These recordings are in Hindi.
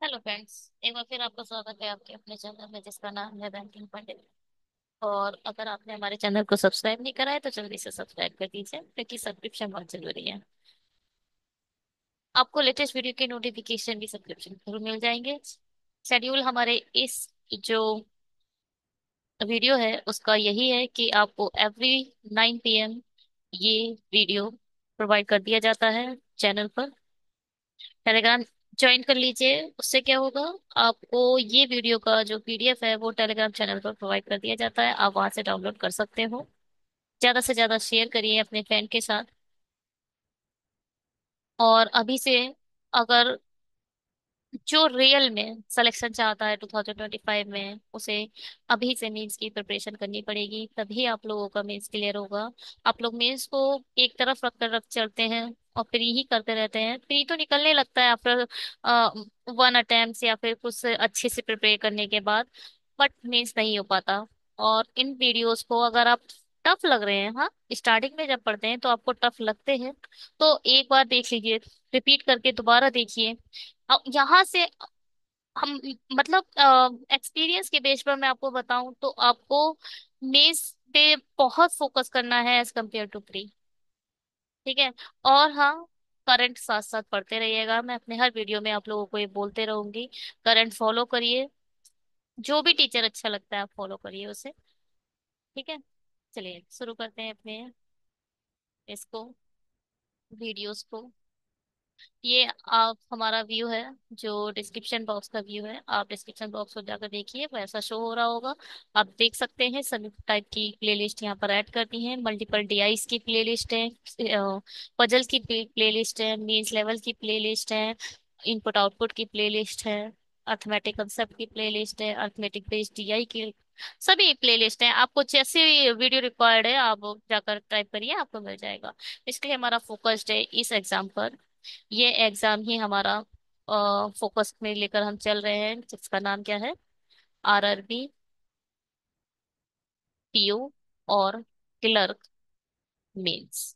Hello friends. एक बार फिर आपका स्वागत है आपके अपने चैनल में जिसका नाम है बैंकिंग पंडित। और अगर आपने हमारे चैनल को सब्सक्राइब नहीं करा है तो जल्दी से सब्सक्राइब कर दीजिए क्योंकि सब्सक्रिप्शन बहुत जरूरी है। आपको लेटेस्ट वीडियो के नोटिफिकेशन भी सब्सक्रिप्शन जरूर मिल जाएंगे। शेड्यूल हमारे इस जो वीडियो है उसका यही है कि आपको एवरी 9 PM ये वीडियो प्रोवाइड कर दिया जाता है चैनल पर। टेलीग्राम ज्वाइन कर लीजिए, उससे क्या होगा, आपको ये वीडियो का जो PDF है वो टेलीग्राम चैनल पर प्रोवाइड कर दिया जाता है, आप वहां से डाउनलोड कर सकते हो। ज्यादा से ज्यादा शेयर करिए अपने फ्रेंड के साथ। और अभी से अगर जो रियल में सिलेक्शन चाहता है 2025 में, उसे अभी से मेंस की प्रिपरेशन करनी पड़ेगी, तभी आप लोगों का मेंस क्लियर होगा। आप लोग मेंस को एक तरफ रख कर रख चलते हैं और प्री ही करते रहते हैं। प्री तो निकलने लगता है आफ्टर 1 अटेम्प्ट या फिर कुछ अच्छे से प्रिपेयर करने के बाद, बट मेंस नहीं हो पाता। और इन वीडियोस को अगर आप टफ लग रहे हैं, हाँ स्टार्टिंग में जब पढ़ते हैं तो आपको टफ लगते हैं, तो एक बार देख लीजिए, रिपीट करके दोबारा देखिए। अब यहाँ से हम मतलब एक्सपीरियंस के बेस पर मैं आपको बताऊं तो आपको मेंस पे बहुत फोकस करना है एज कम्पेयर टू प्री। ठीक है। और हाँ, करंट साथ साथ पढ़ते रहिएगा, मैं अपने हर वीडियो में आप लोगों को ये बोलते रहूंगी। करंट फॉलो करिए, जो भी टीचर अच्छा लगता है आप फॉलो करिए उसे। ठीक है। चलिए शुरू करते हैं अपने इसको, वीडियोस को। ये आप हमारा व्यू है, जो डिस्क्रिप्शन बॉक्स का व्यू है, आप डिस्क्रिप्शन बॉक्स को जाकर देखिए, वैसा शो हो रहा होगा। आप देख सकते हैं सभी टाइप की प्लेलिस्ट यहाँ पर ऐड कर दी है। मल्टीपल डीआईस की प्लेलिस्ट है, पजल्स की प्लेलिस्ट है, मीन्स लेवल की प्लेलिस्ट है, इनपुट आउटपुट की प्लेलिस्ट है, अर्थमेटिक कंसेप्ट की प्लेलिस्ट है, अर्थमेटिक बेस्ड डीआई की सभी प्लेलिस्ट है। आपको जैसे वीडियो रिक्वायर्ड है आप जाकर टाइप करिए, आपको मिल जाएगा। इसलिए हमारा फोकस्ड है इस एग्जाम पर। ये एग्जाम ही हमारा फोकस में लेकर हम चल रहे हैं, जिसका नाम क्या है, RRB, PO और क्लर्क मेंस।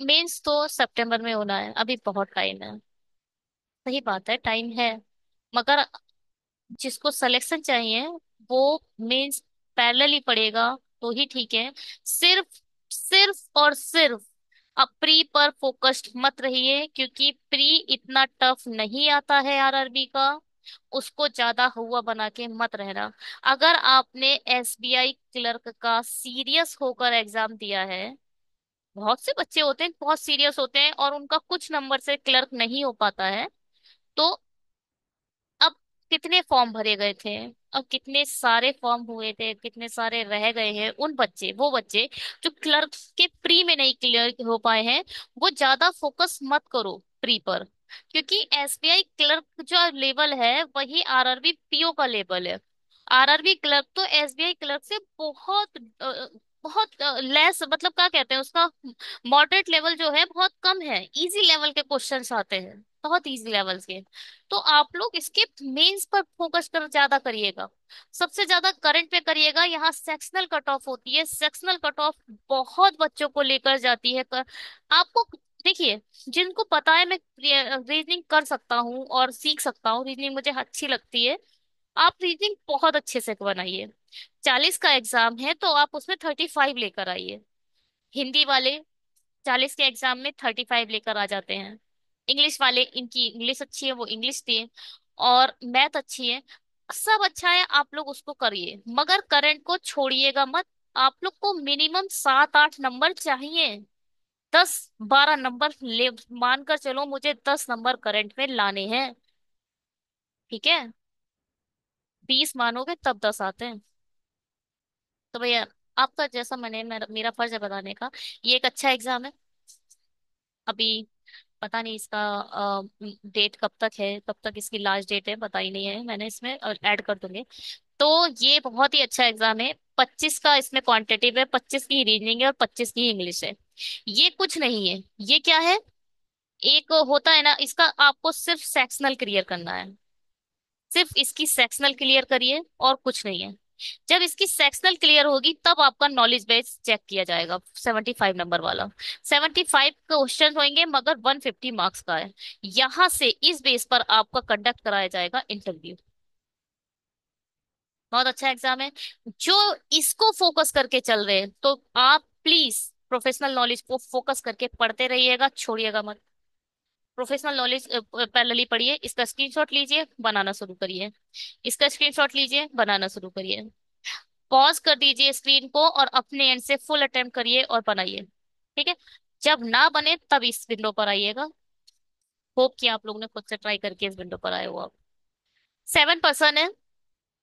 मेंस तो सितंबर में होना है, अभी बहुत टाइम है। सही बात है, टाइम है, मगर जिसको सिलेक्शन चाहिए वो मेंस पैरेलल ही पढ़ेगा तो ही ठीक है। सिर्फ सिर्फ और सिर्फ अब प्री पर फोकस्ड मत रहिए, क्योंकि प्री इतना टफ नहीं आता है RRB का, उसको ज्यादा हुआ बना के मत रहना। अगर आपने SBI क्लर्क का सीरियस होकर एग्जाम दिया है, बहुत से बच्चे होते हैं बहुत सीरियस होते हैं और उनका कुछ नंबर से क्लर्क नहीं हो पाता है, तो अब कितने फॉर्म भरे गए थे, अब कितने सारे फॉर्म हुए थे, कितने सारे रह गए हैं, उन बच्चे वो बच्चे जो क्लर्क के प्री में नहीं क्लियर हो पाए हैं, वो ज्यादा फोकस मत करो प्री पर। क्योंकि SBI क्लर्क जो लेवल है वही RRB PO का लेवल है। RRB क्लर्क तो SBI क्लर्क से बहुत बहुत लेस, मतलब क्या कहते हैं उसका, मॉडरेट लेवल जो है बहुत कम है, इजी लेवल के क्वेश्चंस आते हैं, बहुत इजी लेवल्स के। तो आप लोग इसके मेंस पर फोकस कर ज्यादा करिएगा, सबसे ज्यादा करंट पे करिएगा। यहाँ सेक्शनल कट ऑफ होती है, सेक्शनल कट ऑफ बहुत बच्चों को लेकर जाती है आपको देखिए, जिनको पता है मैं रीजनिंग कर सकता हूँ और सीख सकता हूँ, रीजनिंग मुझे अच्छी लगती है, आप रीजनिंग बहुत अच्छे से बनाइए। 40 का एग्जाम है तो आप उसमें 35 लेकर आइए। हिंदी वाले 40 के एग्जाम में 35 लेकर आ जाते हैं। इंग्लिश वाले, इनकी इंग्लिश अच्छी है वो इंग्लिश दिए, और मैथ अच्छी है, सब अच्छा है, आप लोग उसको करिए, मगर करंट को छोड़िएगा मत। आप लोग को मिनिमम 7-8 नंबर चाहिए, 10-12 नंबर ले मानकर चलो, मुझे 10 नंबर करंट में लाने हैं। ठीक है। 20 मानोगे तब 10 आते हैं। तो भैया, आपका जैसा मेरा फर्ज है बताने का, ये एक अच्छा एग्जाम है। अभी पता नहीं इसका डेट कब तक है, कब तक इसकी लास्ट डेट है पता ही नहीं है, मैंने इसमें ऐड कर दूंगी। तो ये बहुत ही अच्छा एग्जाम है। 25 का इसमें क्वांटिटेटिव है, 25 की रीजनिंग है और 25 की इंग्लिश है। ये कुछ नहीं है, ये क्या है, एक होता है ना, इसका आपको सिर्फ सेक्शनल क्लियर करना है, सिर्फ इसकी सेक्शनल क्लियर करिए और कुछ नहीं है। जब इसकी सेक्शनल क्लियर होगी तब आपका नॉलेज बेस चेक किया जाएगा, 75 नंबर वाला। 75 क्वेश्चन होंगे मगर 150 मार्क्स का है। यहां से इस बेस पर आपका कंडक्ट कराया जाएगा इंटरव्यू। बहुत अच्छा एग्जाम है। जो इसको फोकस करके चल रहे हैं तो आप प्लीज प्रोफेशनल नॉलेज को फोकस करके पढ़ते रहिएगा, छोड़िएगा मत। प्रोफेशनल नॉलेज पैरेलली पढ़िए, इसका स्क्रीनशॉट लीजिए, बनाना शुरू करिए। इसका स्क्रीनशॉट लीजिए, बनाना शुरू करिए। पॉज कर दीजिए स्क्रीन को और अपने एंड से फुल अटेम्प्ट करिए और बनाइए। ठीक है। जब ना बने तब इस विंडो पर आइएगा। होप कि आप लोगों ने खुद से ट्राई करके इस विंडो पर आए हो आप। 7 पर्सन है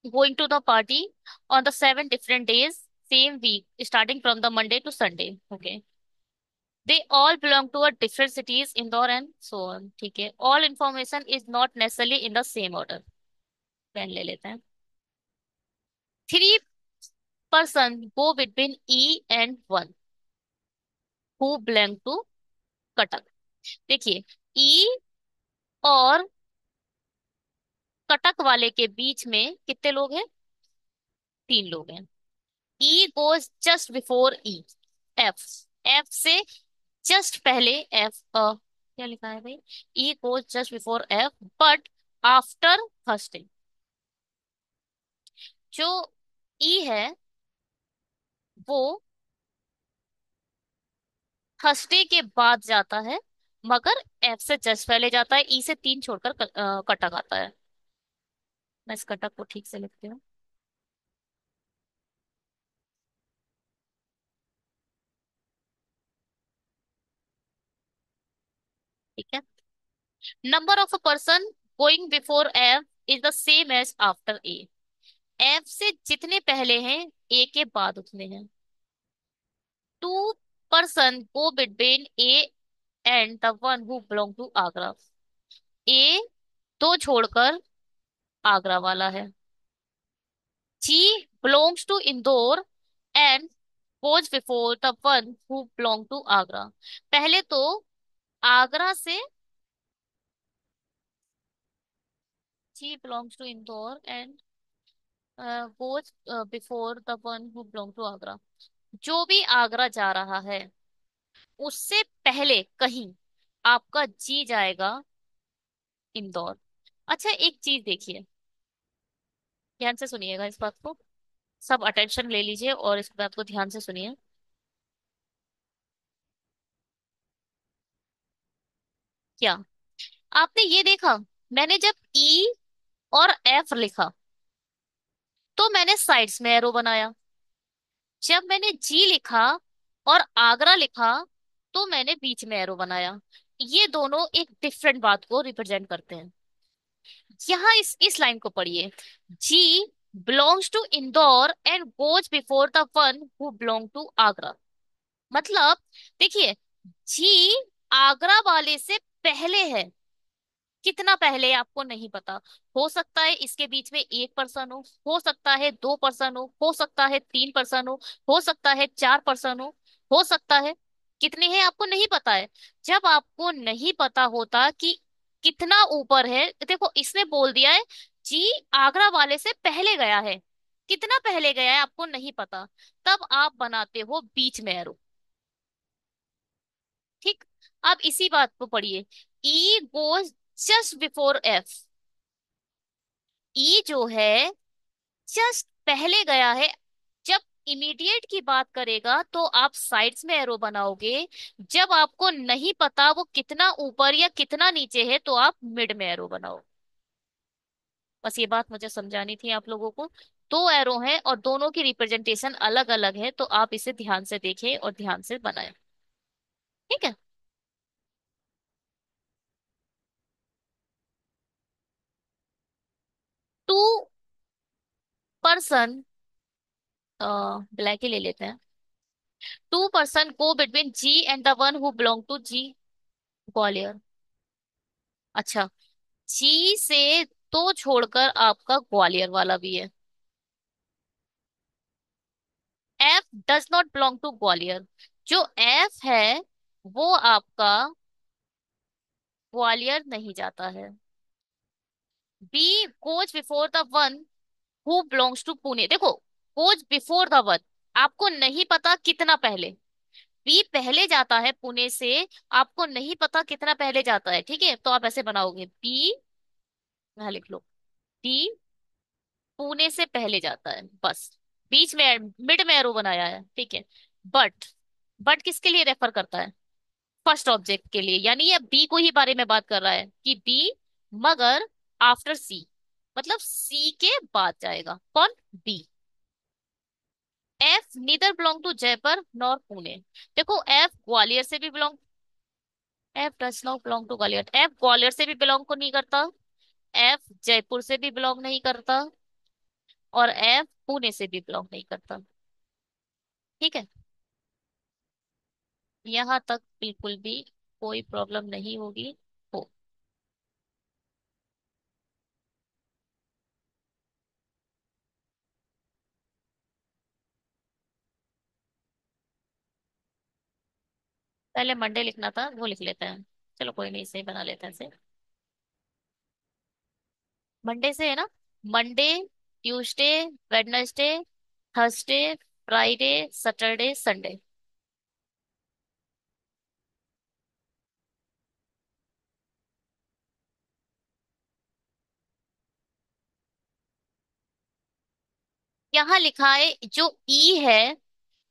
going to the party on the 7 different days, same week, starting from the Monday to Sunday. Okay. They all belong to a different cities, Indore and so on. ठीक है। All information is not necessarily in the same order. Pen ले लेते हैं। 3 person go between E and 1 who belong to Cuttack. देखिए, E और कटक वाले के बीच में कितने लोग हैं? 3 लोग हैं। E goes just before E, F, F से जस्ट पहले एफ, क्या लिखा है भाई? E goes just before F but after Thursday. जो ई है वो थर्सडे के बाद जाता है, मगर एफ से जस्ट पहले जाता है। ई से 3 छोड़कर कटक आता है। मैं इस कटक को ठीक से लिखती हूँ। ठीक है। Number of a person going before F is the same as after A. F से जितने पहले हैं ए के बाद उतने हैं। 2 person go between A and the one who belong to Agra. ए दो छोड़कर आगरा वाला है। जी belongs to Indore and goes before the one who belong to Agra. पहले तो आगरा से जी belongs to Indore and goes before the one who belong to Agra. जो भी आगरा जा रहा है उससे पहले कहीं आपका जी जाएगा इंदौर। अच्छा एक चीज देखिए, ध्यान से सुनिएगा इस बात को। सब अटेंशन ले लीजिए और इस बात को ध्यान से सुनिए। क्या आपने ये देखा? मैंने जब ई और एफ लिखा तो मैंने साइड्स में एरो बनाया। जब मैंने जी लिखा और आगरा लिखा तो मैंने बीच में एरो बनाया। ये दोनों एक डिफरेंट बात को रिप्रेजेंट करते हैं। यहाँ इस लाइन को पढ़िए। G belongs to Indore and goes before the one who belong to Agra. मतलब देखिए, जी आगरा वाले से पहले है। कितना पहले आपको नहीं पता। हो सकता है इसके बीच में 1 पर्सन हो सकता है 2 पर्सन हो सकता है 3 पर्सन हो सकता है 4 पर्सन हो सकता है कितने हैं आपको नहीं पता है। जब आपको नहीं पता होता कि कितना ऊपर है, देखो इसने बोल दिया है जी आगरा वाले से पहले गया है। कितना पहले गया है आपको नहीं पता, तब आप बनाते हो बीच में एरो। ठीक। अब इसी बात को पढ़िए। ई गोज जस्ट बिफोर एफ। ई जो है जस्ट पहले गया है। जब इमीडिएट की बात करेगा तो आप साइड्स में एरो बनाओगे। जब आपको नहीं पता वो कितना ऊपर या कितना नीचे है तो आप मिड में एरो बनाओ। बस ये बात मुझे समझानी थी आप लोगों को। 2 एरो हैं और दोनों की रिप्रेजेंटेशन अलग अलग है, तो आप इसे ध्यान से देखें और ध्यान से बनाएं। ठीक है। 2 पर्सन, ब्लैक ही ले लेते हैं। 2 person go between G and the one who belong to G, Gwalior. अच्छा, जी से तो छोड़कर आपका ग्वालियर वाला भी है। F does not belong to Gwalior. जो एफ है वो आपका ग्वालियर नहीं जाता है। B goes before the one who belongs to Pune. देखो गोज बिफोर द वन, आपको नहीं पता कितना पहले। बी पहले जाता है पुणे से, आपको नहीं पता कितना पहले जाता है, ठीक है? तो आप ऐसे बनाओगे, बी, यहाँ लिख लो, बी पुणे से पहले जाता है, बस। बीच में मिड में एरो बनाया है, ठीक है। बट, बट किसके लिए रेफर करता है? फर्स्ट ऑब्जेक्ट के लिए, यानी ये बी को ही बारे में बात कर रहा है कि बी, मगर आफ्टर सी, मतलब सी के बाद जाएगा कौन? B. F neither belong to Jaipur nor Pune. देखो एफ ग्वालियर से भी belong, F does not belong to Gwalior, F Gwalior से भी बिलोंग को नहीं करता, एफ जयपुर से भी बिलोंग नहीं करता, और एफ पुणे से भी बिलोंग नहीं करता। ठीक है, यहाँ तक बिल्कुल भी कोई प्रॉब्लम नहीं होगी। हो, पहले मंडे लिखना था, वो लिख लेते हैं। चलो कोई नहीं, सही बना लेते हैं इसे। मंडे से है ना? Monday, Tuesday, Wednesday, Thursday, Friday, Saturday, Sunday. यहाँ लिखा है जो ई है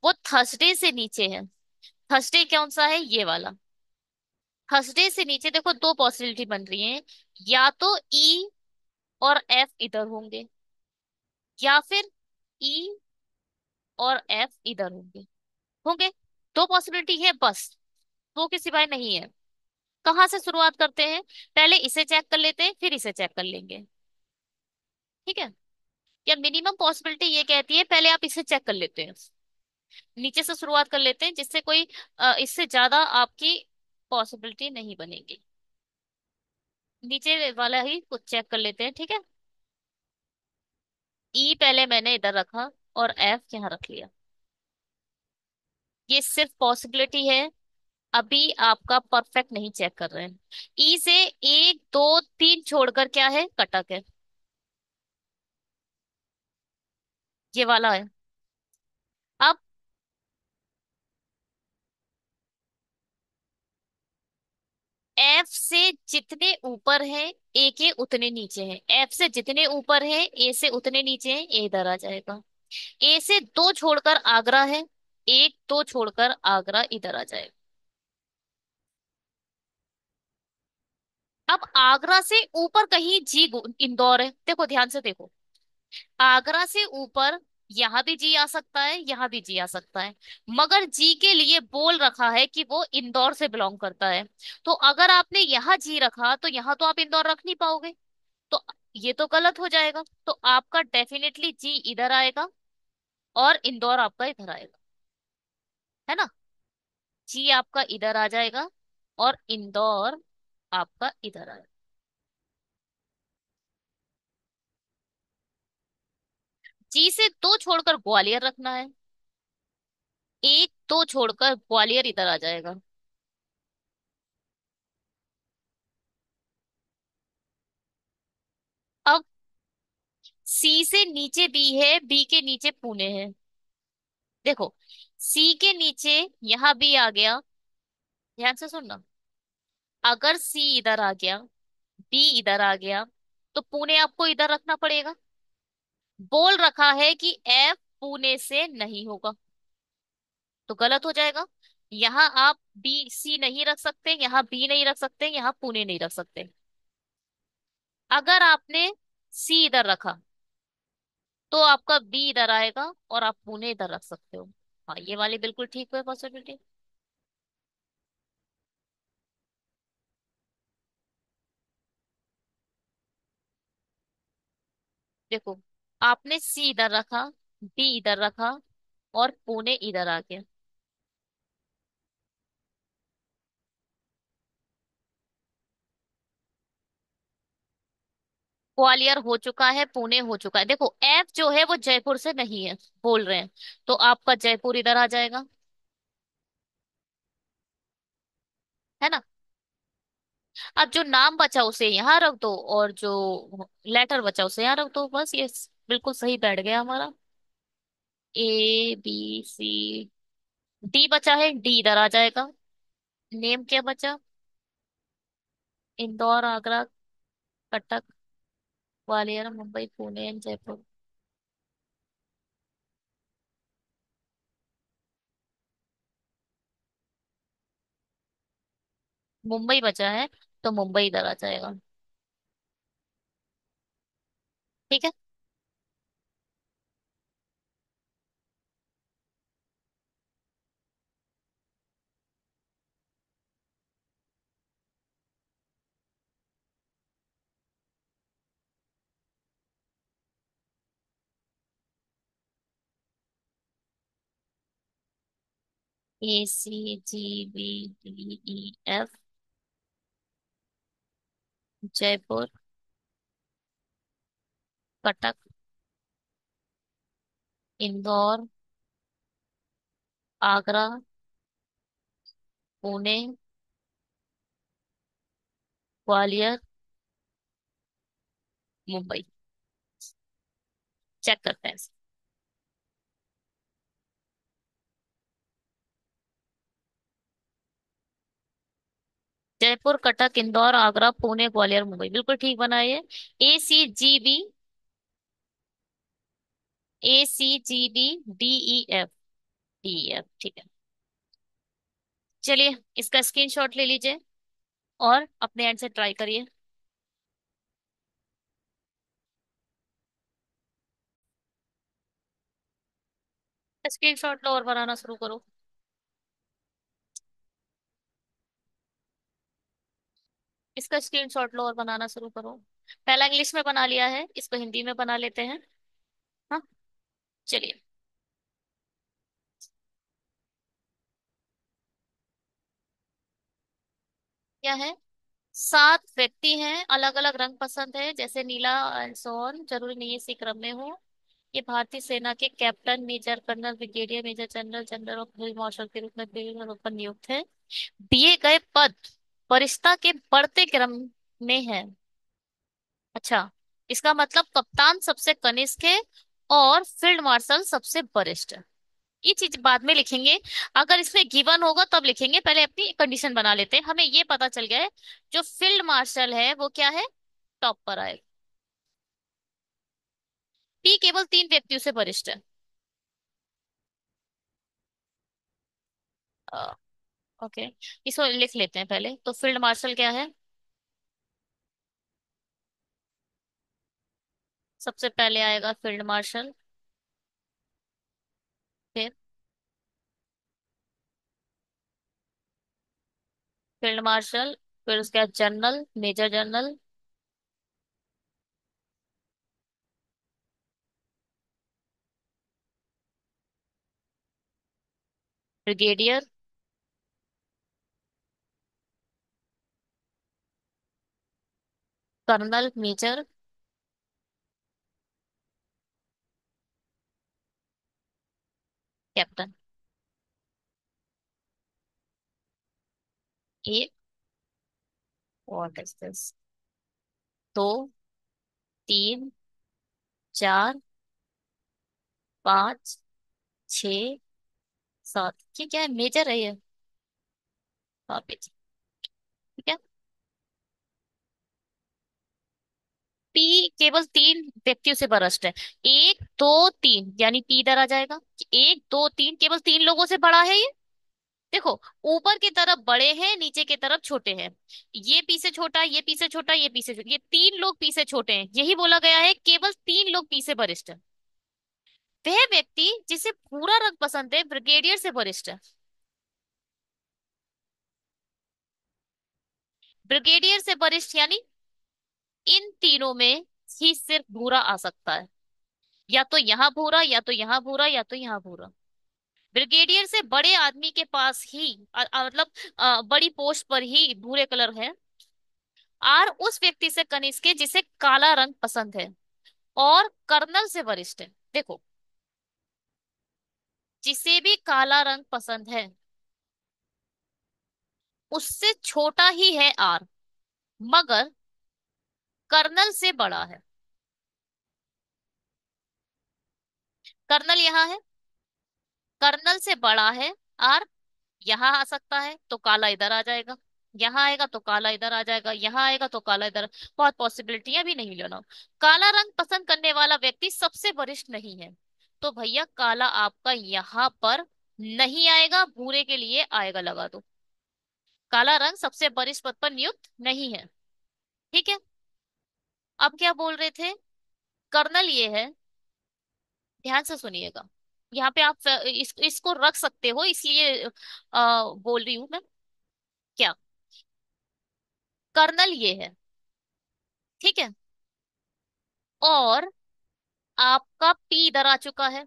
वो थर्सडे से नीचे है। थर्सडे कौन सा है? ये वाला। थर्सडे से नीचे देखो दो पॉसिबिलिटी बन रही है, या तो ई और एफ इधर होंगे, या फिर ई और एफ इधर होंगे। होंगे, दो पॉसिबिलिटी है बस, दो के सिवाय नहीं है। कहाँ से शुरुआत करते हैं? पहले इसे चेक कर लेते हैं, फिर इसे चेक कर लेंगे, ठीक है? या मिनिमम पॉसिबिलिटी ये कहती है पहले आप इसे चेक कर लेते हैं, नीचे से शुरुआत कर लेते हैं, जिससे कोई इससे ज्यादा आपकी पॉसिबिलिटी नहीं बनेगी। नीचे वाला ही कुछ चेक कर लेते हैं, ठीक है? ई पहले मैंने इधर रखा और एफ यहाँ रख लिया। ये सिर्फ पॉसिबिलिटी है, अभी आपका परफेक्ट नहीं चेक कर रहे हैं। ई से एक दो तीन छोड़कर क्या है? कटक है, ये वाला है। अब एफ से जितने ऊपर है ए के उतने नीचे हैं, एफ से जितने ऊपर है ए से उतने नीचे हैं, ए इधर आ जाएगा। ए से दो छोड़कर आगरा है, एक दो छोड़कर आगरा इधर आ जाएगा। अब आगरा से ऊपर कहीं जी इंदौर है, देखो ध्यान से देखो। आगरा से ऊपर यहाँ भी जी आ सकता है, यहाँ भी जी आ सकता है, मगर जी के लिए बोल रखा है कि वो इंदौर से बिलोंग करता है। तो अगर आपने यहाँ जी रखा तो यहाँ तो आप इंदौर रख नहीं पाओगे, तो ये तो गलत हो जाएगा। तो आपका डेफिनेटली जी इधर आएगा और इंदौर आपका इधर आएगा, है ना? जी आपका इधर आ जाएगा और इंदौर आपका इधर आएगा। जी से दो छोड़कर ग्वालियर रखना है, एक दो छोड़कर ग्वालियर इधर आ जाएगा। अब सी से नीचे बी है, बी के नीचे पुणे है। देखो, सी के नीचे यहाँ बी आ गया, ध्यान से सुनना। अगर सी इधर आ गया, बी इधर आ गया, तो पुणे आपको इधर रखना पड़ेगा। बोल रखा है कि एफ पुणे से नहीं होगा, तो गलत हो जाएगा। यहाँ आप बी सी नहीं रख सकते, यहाँ बी नहीं रख सकते, यहाँ पुणे नहीं रख सकते। अगर आपने सी इधर रखा तो आपका बी इधर आएगा और आप पुणे इधर रख सकते हो। हाँ, ये वाली बिल्कुल ठीक है पॉसिबिलिटी। देखो, आपने सी इधर रखा, बी इधर रखा, और पुणे इधर आ गया। ग्वालियर हो चुका है, पुणे हो चुका है। देखो एफ जो है वो जयपुर से नहीं है बोल रहे हैं, तो आपका जयपुर इधर आ जाएगा, है ना? अब जो नाम बचा उसे यहाँ रख दो, और जो लेटर बचा उसे यहाँ रख दो, बस ये बिल्कुल सही बैठ गया हमारा। ABC। डी बचा है, डी इधर आ जाएगा। नेम क्या बचा? इंदौर, आगरा, कटक, ग्वालियर, मुंबई, पुणे एंड जयपुर। मुंबई बचा है, तो मुंबई इधर आ जाएगा। ठीक है। ACGBDEF। जयपुर, कटक, इंदौर, आगरा, पुणे, ग्वालियर, मुंबई। चेक करते हैं। जयपुर, कटक, इंदौर, आगरा, पुणे, ग्वालियर, मुंबई, बिल्कुल ठीक बना है ये। ACGB, ACGB DEF, ठीक है। चलिए, इसका स्क्रीनशॉट ले लीजिए और अपने एंड से ट्राई करिए। स्क्रीनशॉट लो और बनाना शुरू करो। इसका स्क्रीनशॉट लो और बनाना शुरू करो। पहला इंग्लिश में बना लिया है, इसको हिंदी में बना लेते हैं। हाँ, चलिए। क्या है? 7 व्यक्ति हैं, अलग अलग रंग पसंद है, जैसे नीला एंड सो ऑन, जरूरी नहीं है इसी क्रम में हो। ये भारतीय सेना के captain, major, colonel, brigadier, major general, general और फील्ड मार्शल के रूप में विभिन्न पदों पर नियुक्त है। दिए गए पद वरिष्ठता के बढ़ते क्रम में है। अच्छा, इसका मतलब कप्तान सबसे कनिष्ठ है और फील्ड मार्शल सबसे वरिष्ठ है। ये चीज बाद में लिखेंगे। अगर इसमें गिवन होगा तब लिखेंगे, पहले अपनी कंडीशन बना लेते हैं। हमें ये पता चल गया है, जो फील्ड मार्शल है वो क्या है? टॉप पर आएगा। पी केवल 3 व्यक्तियों से वरिष्ठ है। ओके, इसको लिख लेते हैं पहले। तो फील्ड मार्शल क्या है? सबसे पहले आएगा फील्ड मार्शल। फिर फील्ड मार्शल, फिर उसके बाद general, major general, brigadier, colonel, major, captain. एक, व्हाट इज दिस? दो, तीन, चार, 5, 6, 7। ये क्या है? मेजर है ये। वापिस। ठीक है। पी केवल 3 व्यक्तियों से वरिष्ठ है। 1, 2, 3, यानी पी इधर आ जाएगा। 1, 2, 3, केवल 3 लोगों से बड़ा है ये। देखो, ऊपर की तरफ बड़े हैं, नीचे की तरफ छोटे हैं। ये पी से छोटा, ये पी से छोटा, ये पी से छोटा, ये 3 लोग पी से छोटे हैं, यही बोला गया है, केवल 3 लोग पी से वरिष्ठ है। वह व्यक्ति जिसे भूरा रंग पसंद है ब्रिगेडियर से वरिष्ठ है। ब्रिगेडियर से वरिष्ठ यानी इन तीनों में ही सिर्फ भूरा आ सकता है। या तो यहाँ भूरा, या तो यहाँ भूरा, या तो यहाँ भूरा। ब्रिगेडियर से बड़े आदमी के पास ही मतलब बड़ी पोस्ट पर ही भूरे कलर है। आर उस व्यक्ति से कनिष्ठ है जिसे काला रंग पसंद है। और कर्नल से वरिष्ठ है। देखो, जिसे भी काला रंग पसंद है उससे छोटा ही है आर, मगर कर्नल से बड़ा है। कर्नल यहाँ है, कर्नल से बड़ा है आर, यहाँ आ सकता है तो काला इधर आ जाएगा, यहाँ आएगा तो काला इधर आ जाएगा, यहाँ आएगा तो काला इधर। बहुत पॉसिबिलिटी है, अभी नहीं लेना। काला रंग पसंद करने वाला व्यक्ति सबसे वरिष्ठ नहीं है, तो भैया काला आपका यहाँ पर नहीं आएगा, भूरे के लिए आएगा, लगा दो। काला रंग सबसे वरिष्ठ पद पर नियुक्त नहीं है। ठीक है। अब क्या बोल रहे थे? कर्नल ये है, ध्यान से सुनिएगा। यहाँ पे आप इसको रख सकते हो, इसलिए बोल रही हूं मैं। क्या? कर्नल ये है, ठीक है। और आपका पी इधर आ चुका है,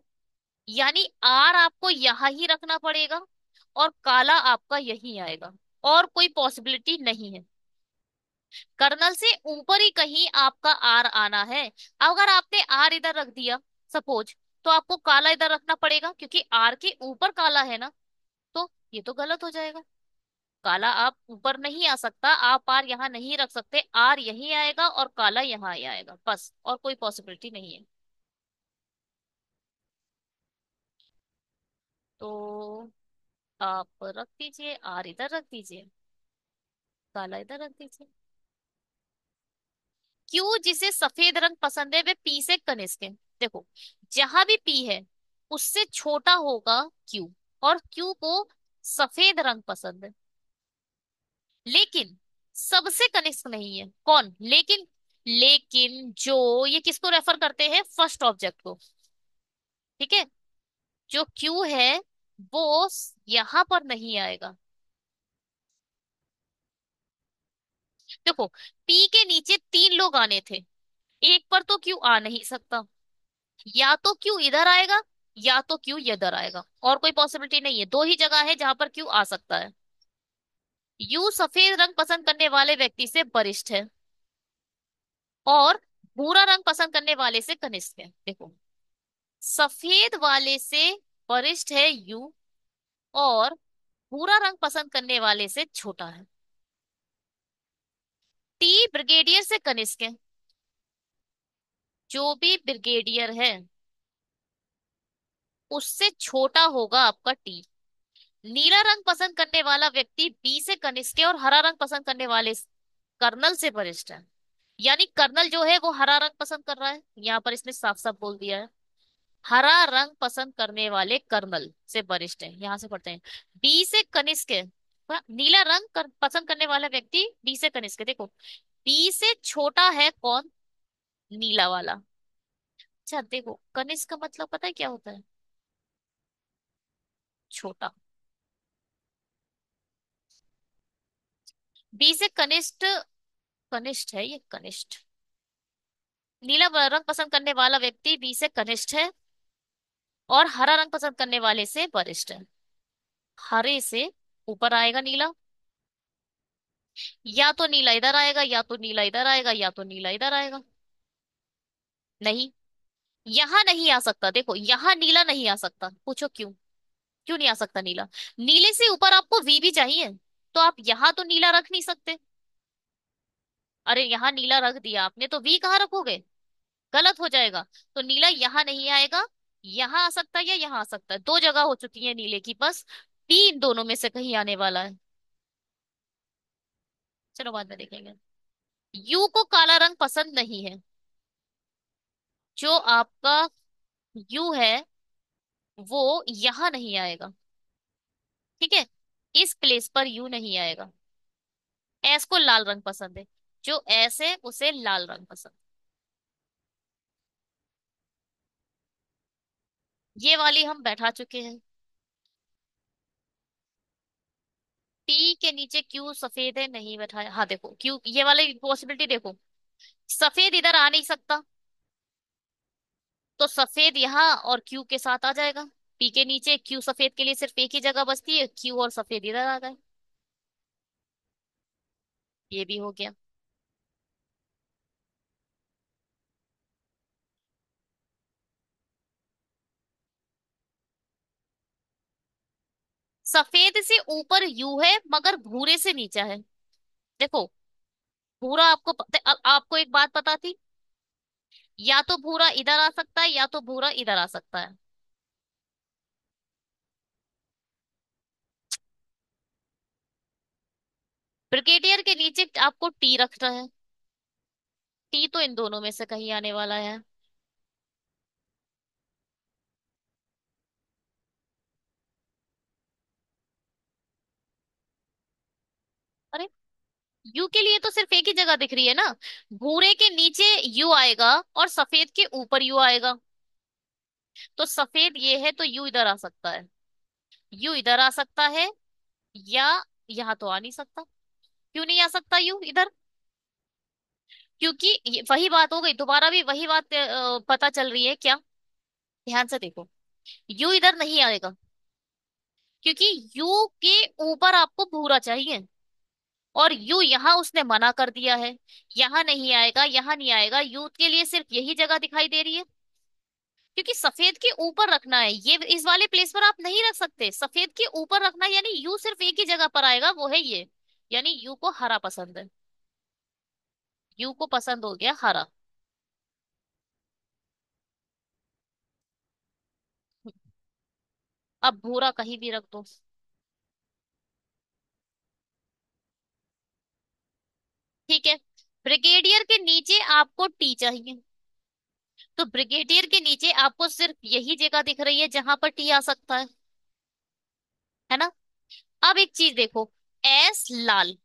यानी आर आपको यहां ही रखना पड़ेगा, और काला आपका यही आएगा, और कोई पॉसिबिलिटी नहीं है। कर्नल से ऊपर ही कहीं आपका आर आना है। अगर आपने आर इधर रख दिया सपोज, तो आपको काला इधर रखना पड़ेगा, क्योंकि आर के ऊपर काला है ना। तो ये तो गलत हो जाएगा। काला आप ऊपर नहीं आ सकता, आप आर यहाँ नहीं रख सकते, आर यही आएगा और काला यहाँ ही आएगा, बस, और कोई पॉसिबिलिटी नहीं है। तो आप रख दीजिए, आर इधर रख दीजिए, काला इधर रख दीजिए। क्यू जिसे सफेद रंग पसंद है वे पी से कनिष्ठ है। देखो, जहां भी पी है उससे छोटा होगा क्यू, और क्यू को सफेद रंग पसंद है, लेकिन सबसे कनिष्ठ नहीं है। कौन लेकिन? लेकिन जो ये किसको रेफर करते हैं? फर्स्ट ऑब्जेक्ट को। ठीक है। जो क्यू है वो यहां पर नहीं आएगा। देखो, पी के नीचे तीन लोग आने थे, एक पर तो क्यू आ नहीं सकता, या तो क्यू इधर आएगा या तो क्यू इधर आएगा, और कोई पॉसिबिलिटी नहीं है। दो ही जगह है जहां पर क्यू आ सकता है। यू सफेद रंग पसंद करने वाले व्यक्ति से वरिष्ठ है, और भूरा रंग पसंद करने वाले से कनिष्ठ है। देखो, सफेद वाले से वरिष्ठ है यू, और भूरा रंग पसंद करने वाले से छोटा है। टी ब्रिगेडियर से कनिष्ठ है। जो भी ब्रिगेडियर है उससे छोटा होगा आपका टी। नीला रंग पसंद करने वाला व्यक्ति बी से कनिष्ठ है, और हरा रंग पसंद करने वाले कर्नल से वरिष्ठ है। यानी कर्नल जो है वो हरा रंग पसंद कर रहा है, यहाँ पर इसने साफ साफ बोल दिया है। हरा रंग पसंद करने वाले कर्नल से वरिष्ठ है, यहां से पढ़ते हैं। बी से कनिष्ठ है। नीला रंग पसंद करने वाला व्यक्ति बी से कनिष्ठ है। देखो, बी से छोटा है कौन? नीला वाला। अच्छा देखो, कनिष्ठ का मतलब पता है क्या होता है? छोटा। बी से कनिष्ठ, कनिष्ठ है ये, कनिष्ठ। नीला रंग पसंद करने वाला व्यक्ति बी से कनिष्ठ है, और हरा रंग पसंद करने वाले से वरिष्ठ है। हरे से ऊपर आएगा नीला, या तो नीला इधर आएगा या तो नीला इधर आएगा या तो नीला इधर आएगा। नहीं, यहां नहीं आ सकता। देखो, यहां नीला नहीं आ सकता, पूछो क्यों? क्यों नहीं आ सकता नीला? नीले से ऊपर आपको वी भी चाहिए, तो आप यहां तो नीला रख नहीं सकते। अरे यहाँ नीला रख दिया आपने तो वी कहाँ रखोगे? गलत हो जाएगा। तो नीला यहाँ नहीं आएगा, यहाँ आ सकता है या यहाँ आ सकता है, दो जगह हो चुकी है नीले की, बस टी इन दोनों में से कहीं आने वाला है। चलो बाद में देखेंगे। यू को काला रंग पसंद नहीं है। जो आपका यू है वो यहाँ नहीं आएगा, ठीक है। इस प्लेस पर यू नहीं आएगा। एस को लाल रंग पसंद है। जो एस है उसे लाल रंग पसंद। ये वाली हम बैठा चुके हैं। टी के नीचे क्यू सफेद है, नहीं बैठाया। हाँ देखो, क्यू ये वाली पॉसिबिलिटी देखो, सफेद इधर आ नहीं सकता, तो सफेद यहाँ और क्यू के साथ आ जाएगा। पी के नीचे क्यू सफेद के लिए सिर्फ एक ही जगह बचती है, क्यू और सफेद इधर आ गए। ये भी हो गया। सफेद से ऊपर यू है मगर भूरे से नीचा है। देखो, भूरा आपको आपको एक बात पता थी, या तो भूरा इधर आ सकता है या तो भूरा इधर आ सकता है। ब्रिगेडियर के नीचे आपको टी रखना है। टी तो इन दोनों में से कहीं आने वाला है। अरे, यू के लिए तो सिर्फ एक ही जगह दिख रही है ना। भूरे के नीचे यू आएगा और सफेद के ऊपर यू आएगा। तो सफेद ये है तो यू इधर आ सकता है। यू इधर आ सकता है, या यहाँ तो आ नहीं सकता। क्यों नहीं आ सकता यू इधर? क्योंकि वही बात हो गई, दोबारा भी वही बात पता चल रही है क्या? ध्यान से देखो, यू इधर नहीं आएगा क्योंकि यू के ऊपर आपको भूरा चाहिए, और यू यहाँ उसने मना कर दिया है। यहाँ नहीं आएगा, यहाँ नहीं आएगा, यू के लिए सिर्फ यही जगह दिखाई दे रही है। क्योंकि सफेद के ऊपर रखना है, ये इस वाले प्लेस पर आप नहीं रख सकते, सफेद के ऊपर रखना है, यानी यू सिर्फ एक ही जगह पर आएगा, वो है ये। यानी यू को हरा पसंद है। यू को पसंद हो गया हरा। अब भूरा कहीं भी रख दो। ठीक है। ब्रिगेडियर के नीचे आपको टी चाहिए, तो ब्रिगेडियर के नीचे आपको सिर्फ यही जगह दिख रही है जहां पर टी आ सकता है ना? अब एक चीज देखो, एस लाल,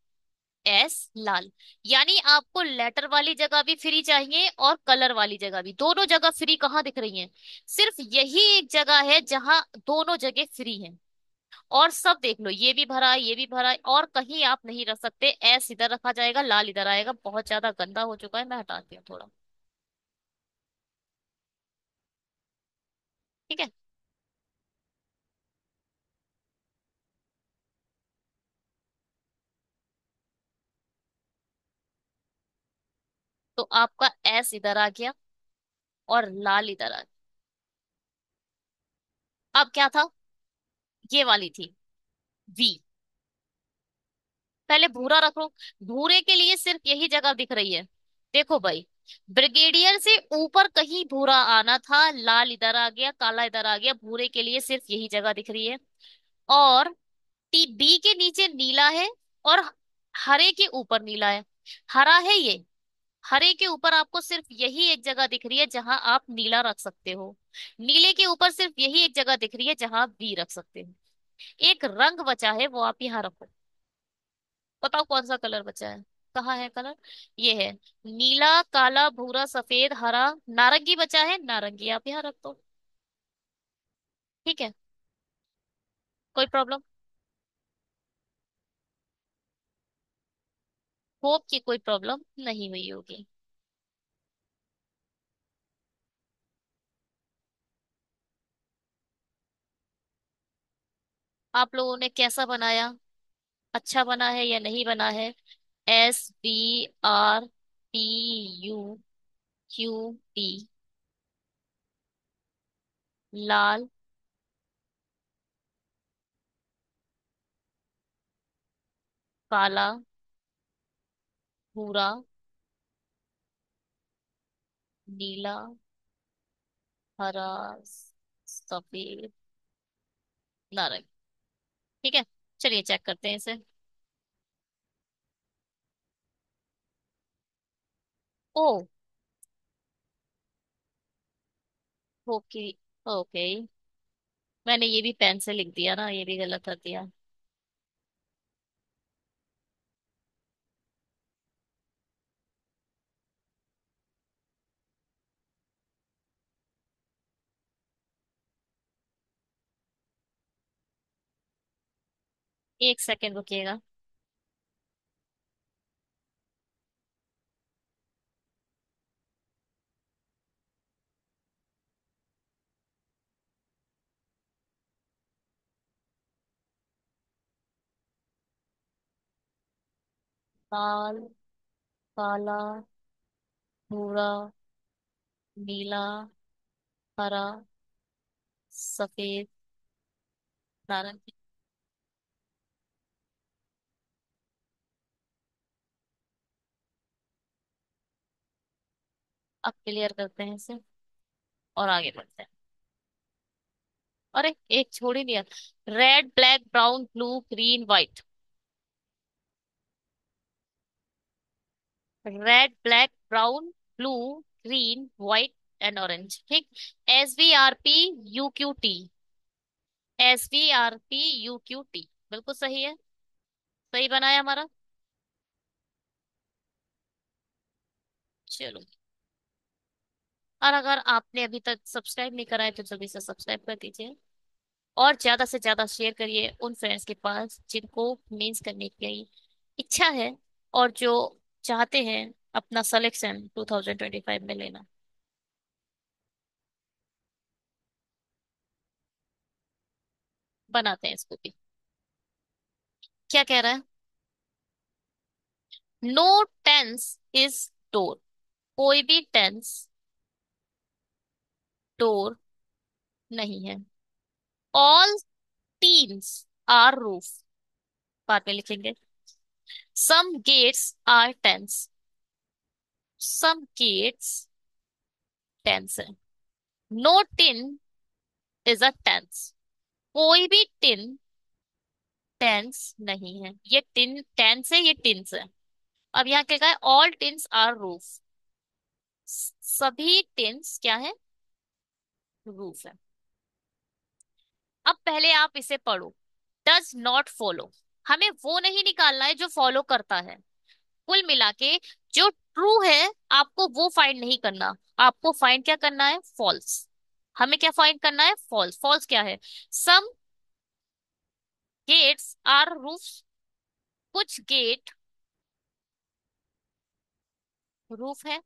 एस लाल, यानी आपको लेटर वाली जगह भी फ्री चाहिए और कलर वाली जगह भी। दोनों जगह फ्री कहाँ दिख रही हैं? सिर्फ यही एक जगह है जहां दोनों जगह फ्री हैं। और सब देख लो, ये भी भरा है, ये भी भरा है, और कहीं आप नहीं रख सकते। एस इधर रखा जाएगा, लाल इधर आएगा। बहुत ज्यादा गंदा हो चुका है, मैं हटाती हूँ थोड़ा। ठीक है। तो आपका एस इधर आ गया और लाल इधर आ गया। अब क्या था? ये वाली थी वी। पहले भूरा रख लो। भूरे के लिए सिर्फ यही जगह दिख रही है। देखो भाई, ब्रिगेडियर से ऊपर कहीं भूरा आना था, लाल इधर आ गया, काला इधर आ गया, भूरे के लिए सिर्फ यही जगह दिख रही है। और टी बी के नीचे नीला है, और हरे के ऊपर नीला है। हरा है ये। हरे के ऊपर आपको सिर्फ यही एक जगह दिख रही है जहां आप नीला रख सकते हो। नीले के ऊपर सिर्फ यही एक जगह दिख रही है जहां आप बी रख सकते हो। एक रंग बचा है, वो आप यहाँ रखो। बताओ कौन सा कलर बचा है? कहाँ है कलर? ये है। नीला, काला, भूरा, सफेद, हरा, नारंगी बचा है। नारंगी आप यहाँ रख दो। ठीक है। कोई प्रॉब्लम? होप की कोई प्रॉब्लम नहीं हुई होगी। आप लोगों ने कैसा बनाया? अच्छा बना है या नहीं बना है? SBRTUQT। लाल, काला, भूरा, नीला, हरा, सफेद, नारंगी। ठीक है। चलिए चेक करते हैं इसे। ओ, ओके, ओके। मैंने ये भी पेन से लिख दिया ना, ये भी गलत कर दिया। एक सेकंड रुकिएगा। लाल, काला, भूरा, नीला, हरा, सफेद, नारंगी। अब क्लियर करते हैं इसे और आगे बढ़ते हैं। अरे, एक छोड़ ही दिया। Red, black, brown, blue, green, white. Red, black, brown, blue, green, white and orange. ठीक। SVRP, UQT। SVRP, UQT बिल्कुल सही है। सही बनाया हमारा। चलो। और अगर आपने अभी तक सब्सक्राइब नहीं करा है तो जल्दी से सब्सक्राइब कर दीजिए। और ज्यादा से ज्यादा शेयर करिए उन फ्रेंड्स के पास जिनको मेंस करने की इच्छा है और जो चाहते हैं अपना सिलेक्शन 2025 में लेना। बनाते हैं इसको भी। क्या कह रहा है? No tents is door. कोई भी टेंस डोर नहीं है। All teens are roof. बाद में लिखेंगे। Some gates are tents. Some gates tents है। No tin is a tents. कोई भी टिन टेंस नहीं है। ये टिन टेंस है, ये टिन्स है। अब यहाँ क्या कहा है? All tins are roof. सभी टिन्स क्या है? रूफ है। अब पहले आप इसे पढ़ो। Does not follow. हमें वो नहीं निकालना है जो फॉलो करता है। कुल मिला के जो ट्रू है आपको वो फाइंड नहीं करना। आपको फाइंड क्या करना है? फॉल्स। हमें क्या फाइंड करना है? फॉल्स। फॉल्स क्या है? Some gates are roof. कुछ गेट रूफ है।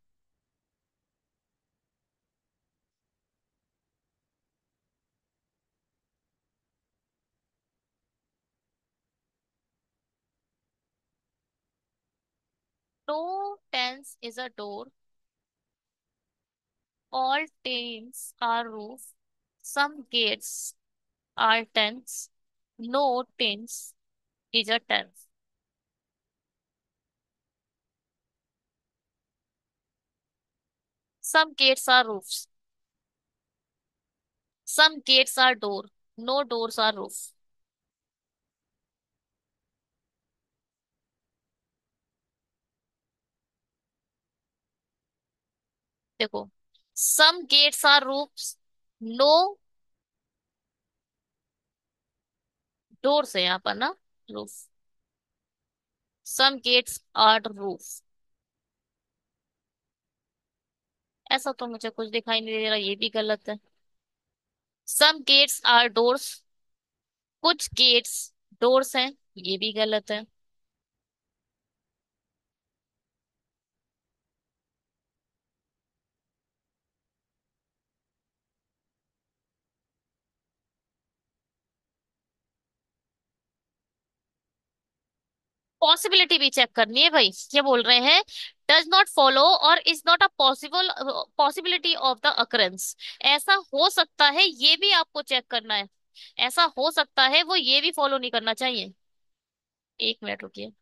No tents is a door. All tents are roof. Some gates are tents. No tents is a tent. Some gates are roofs. Some gates are door. No doors are roof. देखो। Some gates are roofs. No doors है यहाँ पर ना। Roof. Some gates are roof. ऐसा तो मुझे कुछ दिखाई नहीं दे रहा, ये भी गलत है। Some gates are doors. कुछ गेट्स डोर्स हैं, ये भी गलत है। पॉसिबिलिटी भी चेक करनी है भाई। ये बोल रहे हैं डज नॉट फॉलो और is not a possible possibility of the occurrence. ऐसा हो सकता है ये भी आपको चेक करना है। ऐसा हो सकता है वो ये भी फॉलो नहीं करना चाहिए। एक मिनट रुकिए।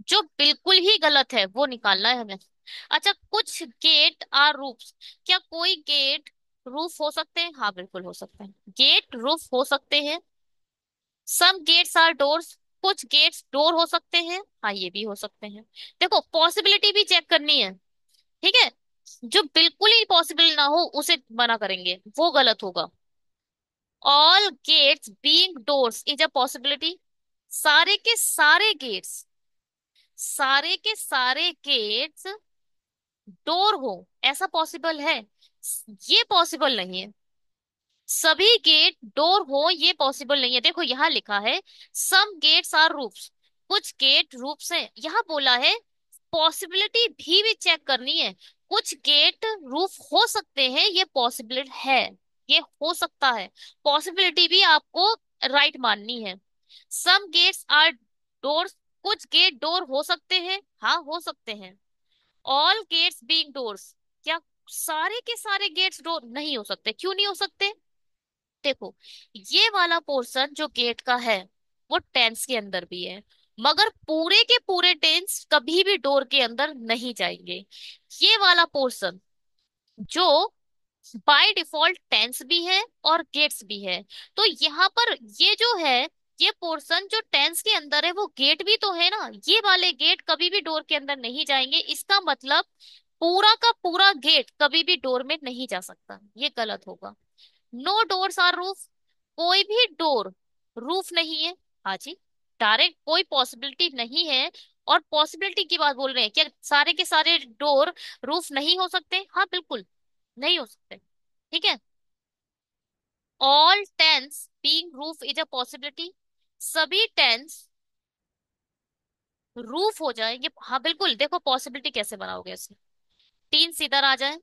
जो बिल्कुल ही गलत है वो निकालना है हमें। अच्छा, कुछ गेट आर रूफ्स। क्या कोई गेट रूफ हो सकते हैं? हाँ बिल्कुल हो सकते हैं। गेट रूफ हो सकते हैं। सम गेट्स आर डोर्स। कुछ गेट्स डोर हो सकते हैं। हाँ ये भी हो सकते हैं। देखो पॉसिबिलिटी भी चेक करनी है। ठीक है। जो बिल्कुल ही पॉसिबल ना हो उसे मना करेंगे, वो गलत होगा। All gates being doors is a possibility. सारे के सारे गेट्स, सारे के सारे गेट्स डोर हो ऐसा पॉसिबल है? ये पॉसिबल नहीं है। सभी गेट डोर हो ये पॉसिबल नहीं है। देखो यहाँ लिखा है सम गेट्स आर रूफ्स। कुछ गेट रूफ्स हैं, यहाँ बोला है पॉसिबिलिटी भी चेक करनी है। कुछ गेट रूफ हो सकते हैं, ये पॉसिबल है। ये हो सकता है। पॉसिबिलिटी भी आपको राइट माननी है। Some gates are doors. कुछ गेट डोर हो सकते हैं, हाँ हो सकते हैं। All gates being doors. क्या सारे के सारे गेट्स डोर नहीं हो सकते? क्यों नहीं हो सकते? देखो, ये वाला पोर्शन जो गेट का है वो टेंस के अंदर भी है, मगर पूरे के पूरे टेंस कभी भी डोर के अंदर नहीं जाएंगे। ये वाला पोर्शन जो बाय डिफॉल्ट टेंस भी है और गेट्स भी है, तो यहाँ पर ये जो है ये पोर्शन जो टेंस के अंदर है वो गेट भी तो है ना, ये वाले गेट कभी भी डोर के अंदर नहीं जाएंगे, इसका मतलब पूरा का पूरा गेट कभी भी डोर में नहीं जा सकता, ये गलत होगा। नो डोर्स आर रूफ, कोई भी डोर रूफ नहीं है। हाँ जी, डायरेक्ट कोई पॉसिबिलिटी नहीं है। और पॉसिबिलिटी की बात बोल रहे हैं क्या, सारे के सारे डोर रूफ नहीं हो सकते? हाँ बिल्कुल, नहीं हो सकते। ठीक है। All tins being roof is a possibility, सभी टेंस रूफ हो जाए ये, हाँ बिल्कुल। देखो पॉसिबिलिटी कैसे बनाओगे इसे, तीन सीधर आ जाए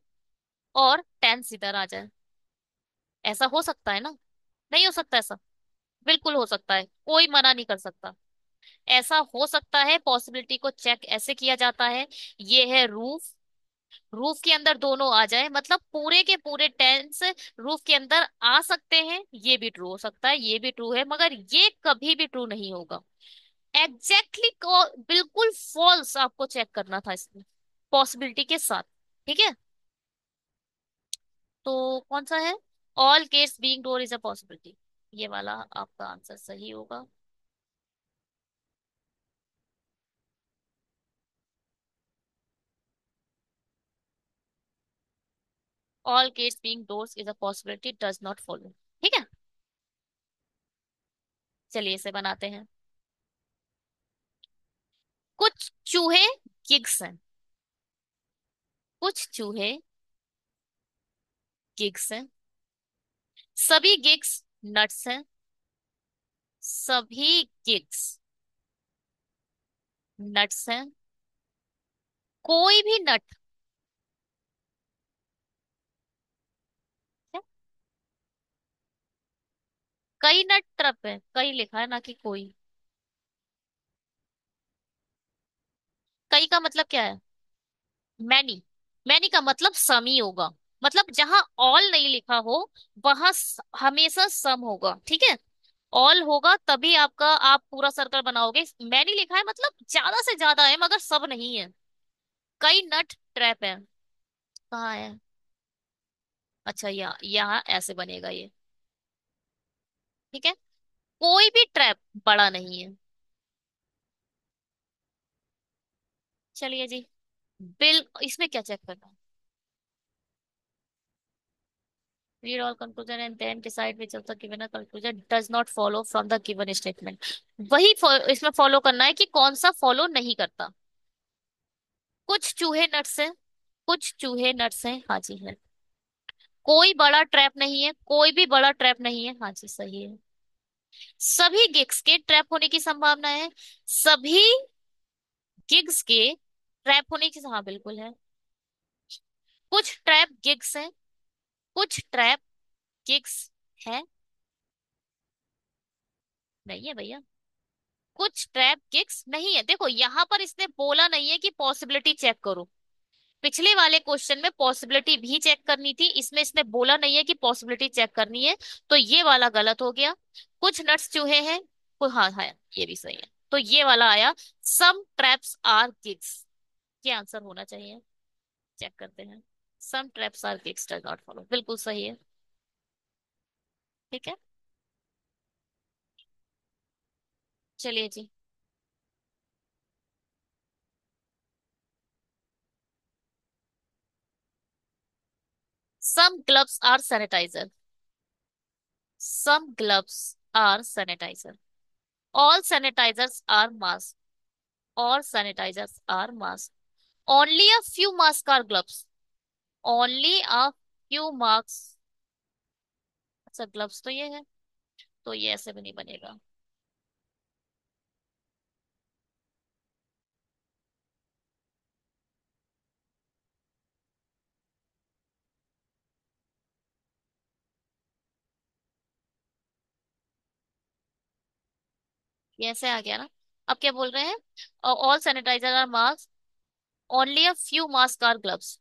और टेन सीधर आ जाए, ऐसा हो सकता है ना? नहीं हो सकता ऐसा? बिल्कुल हो सकता है, कोई मना नहीं कर सकता। ऐसा हो सकता है, पॉसिबिलिटी को चेक ऐसे किया जाता है। ये है रूफ, रूफ के अंदर दोनों आ जाए मतलब पूरे के पूरे टेंस रूफ के अंदर आ सकते हैं, ये भी ट्रू हो सकता है, ये भी ट्रू है, मगर ये कभी भी ट्रू नहीं होगा। एग्जैक्टली बिल्कुल फॉल्स आपको चेक करना था इसमें, पॉसिबिलिटी के साथ। ठीक है। तो कौन सा है? All case being door is a possibility, ये वाला आपका आंसर सही होगा। All case being doors is a possibility does not follow. ठीक है। चलिए इसे बनाते हैं। कुछ चूहे गिग्स हैं, कुछ चूहे गिग्स हैं, सभी गिग्स नट्स हैं, सभी गिग्स नट्स हैं, कोई भी नट। क्या? कई नट ट्रप है, कई लिखा है ना कि कोई। कई का मतलब क्या है? मैनी। मैनी का मतलब सम ही होगा, मतलब जहां ऑल नहीं लिखा हो वहां हमेशा सम होगा। ठीक है। ऑल होगा तभी आपका, आप पूरा सर्कल बनाओगे। मैनी लिखा है मतलब ज्यादा से ज्यादा है मगर सब नहीं है। कई नट ट्रैप है। कहाँ है? अच्छा यहाँ ऐसे बनेगा ये। ठीक है। कोई भी ट्रैप बड़ा नहीं है। चलिए जी। बिल इसमें क्या चेक करना है? Read all conclusion and then decide which of the given a conclusion does not follow from the given statement। वही इसमें फॉलो करना है कि कौन सा फॉलो नहीं करता। कुछ चूहे नट्स हैं, कुछ चूहे नट्स हैं, हाँ जी है। कोई बड़ा ट्रैप नहीं है, कोई भी बड़ा ट्रैप नहीं है, हाँ जी सही है। सभी गिग्स के ट्रैप होने की संभावना है, सभी गिग्स के ट्रैप होने की, हाँ बिल्कुल है। कुछ ट्रैप गिग्स हैं, कुछ ट्रैप गिग्स है, नहीं है भैया। कुछ ट्रैप गिग्स नहीं है, देखो यहाँ पर इसने बोला नहीं है कि पॉसिबिलिटी चेक करो। पिछले वाले क्वेश्चन में पॉसिबिलिटी भी चेक करनी थी, इसमें इसने बोला नहीं है कि पॉसिबिलिटी चेक करनी है, तो ये वाला गलत हो गया। कुछ नट्स चूहे हैं, हाँ हाँ ये भी सही है, तो ये वाला आया। सम ट्रैप्स आर गिग्स, ये आंसर होना चाहिए। चेक करते हैं। Some traps are gigs does not follow, बिल्कुल सही है। ठीक है। चलिए जी। Some gloves are sanitizer, some gloves are sanitizer, all sanitizers are mask, all sanitizers are mask, only a few masks are gloves, only a few masks। अच्छा ग्लव्स तो ये है, तो ये ऐसे भी नहीं बनेगा। ये ऐसे आ गया ना? अब क्या बोल रहे हैं? All sanitiser are mask, only a few mask are gloves.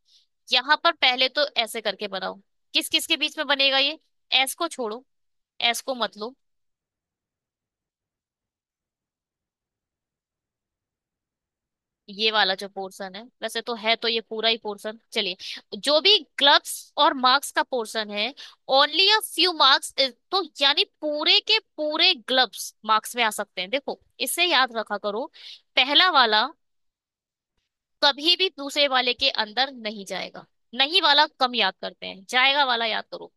यहाँ पर पहले तो ऐसे करके बनाओ, किस किस के बीच में बनेगा ये? एस को छोड़ो, एस को मत लो। ये वाला जो पोर्शन है, वैसे तो है तो ये पूरा ही पोर्शन, चलिए, जो भी ग्लव्स और मार्क्स का पोर्शन है, ओनली अ फ्यू मार्क्स, तो यानी पूरे के पूरे ग्लव्स मार्क्स में आ सकते हैं। देखो इससे याद रखा करो, पहला वाला कभी भी दूसरे वाले के अंदर नहीं जाएगा। नहीं वाला कम याद करते हैं, जाएगा वाला याद करो।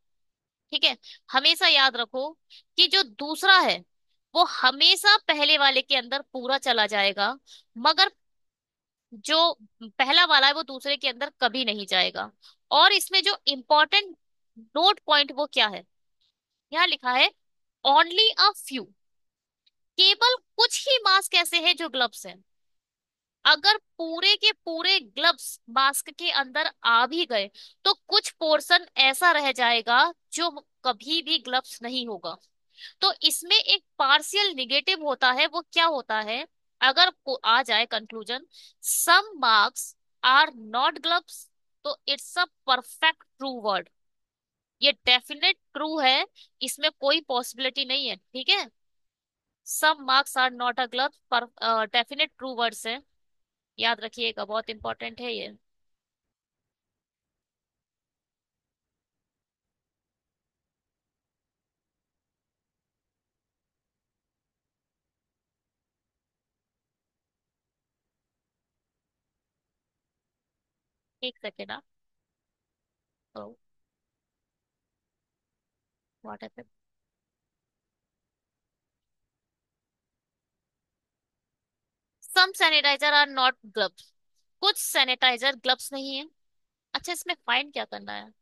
ठीक है, हमेशा याद रखो कि जो दूसरा है वो हमेशा पहले वाले के अंदर पूरा चला जाएगा, मगर जो पहला वाला है वो दूसरे के अंदर कभी नहीं जाएगा। और इसमें जो इंपॉर्टेंट नोट पॉइंट वो क्या है, यहाँ लिखा है ओनली अ फ्यू, केवल कुछ ही मास्क ऐसे हैं जो ग्लव्स हैं। अगर पूरे के पूरे ग्लव्स मास्क के अंदर आ भी गए तो कुछ पोर्शन ऐसा रह जाएगा जो कभी भी ग्लव्स नहीं होगा। तो इसमें एक पार्शियल निगेटिव होता है, वो क्या होता है, अगर आ जाए conclusion some marks are not gloves, तो it's a perfect true word. ये डेफिनेट ट्रू है, इसमें कोई पॉसिबिलिटी नहीं है। ठीक है, some marks are not a gloves पर डेफिनेट ट्रू वर्ड्स है, याद रखिएगा, बहुत इंपॉर्टेंट है ये। एक सेकेंड आप, व्हाट है, सम सैनिटाइजर आर नॉट ग्लव्स, कुछ सैनिटाइजर ग्लव्स नहीं है। अच्छा, इसमें फाइंड क्या करना है,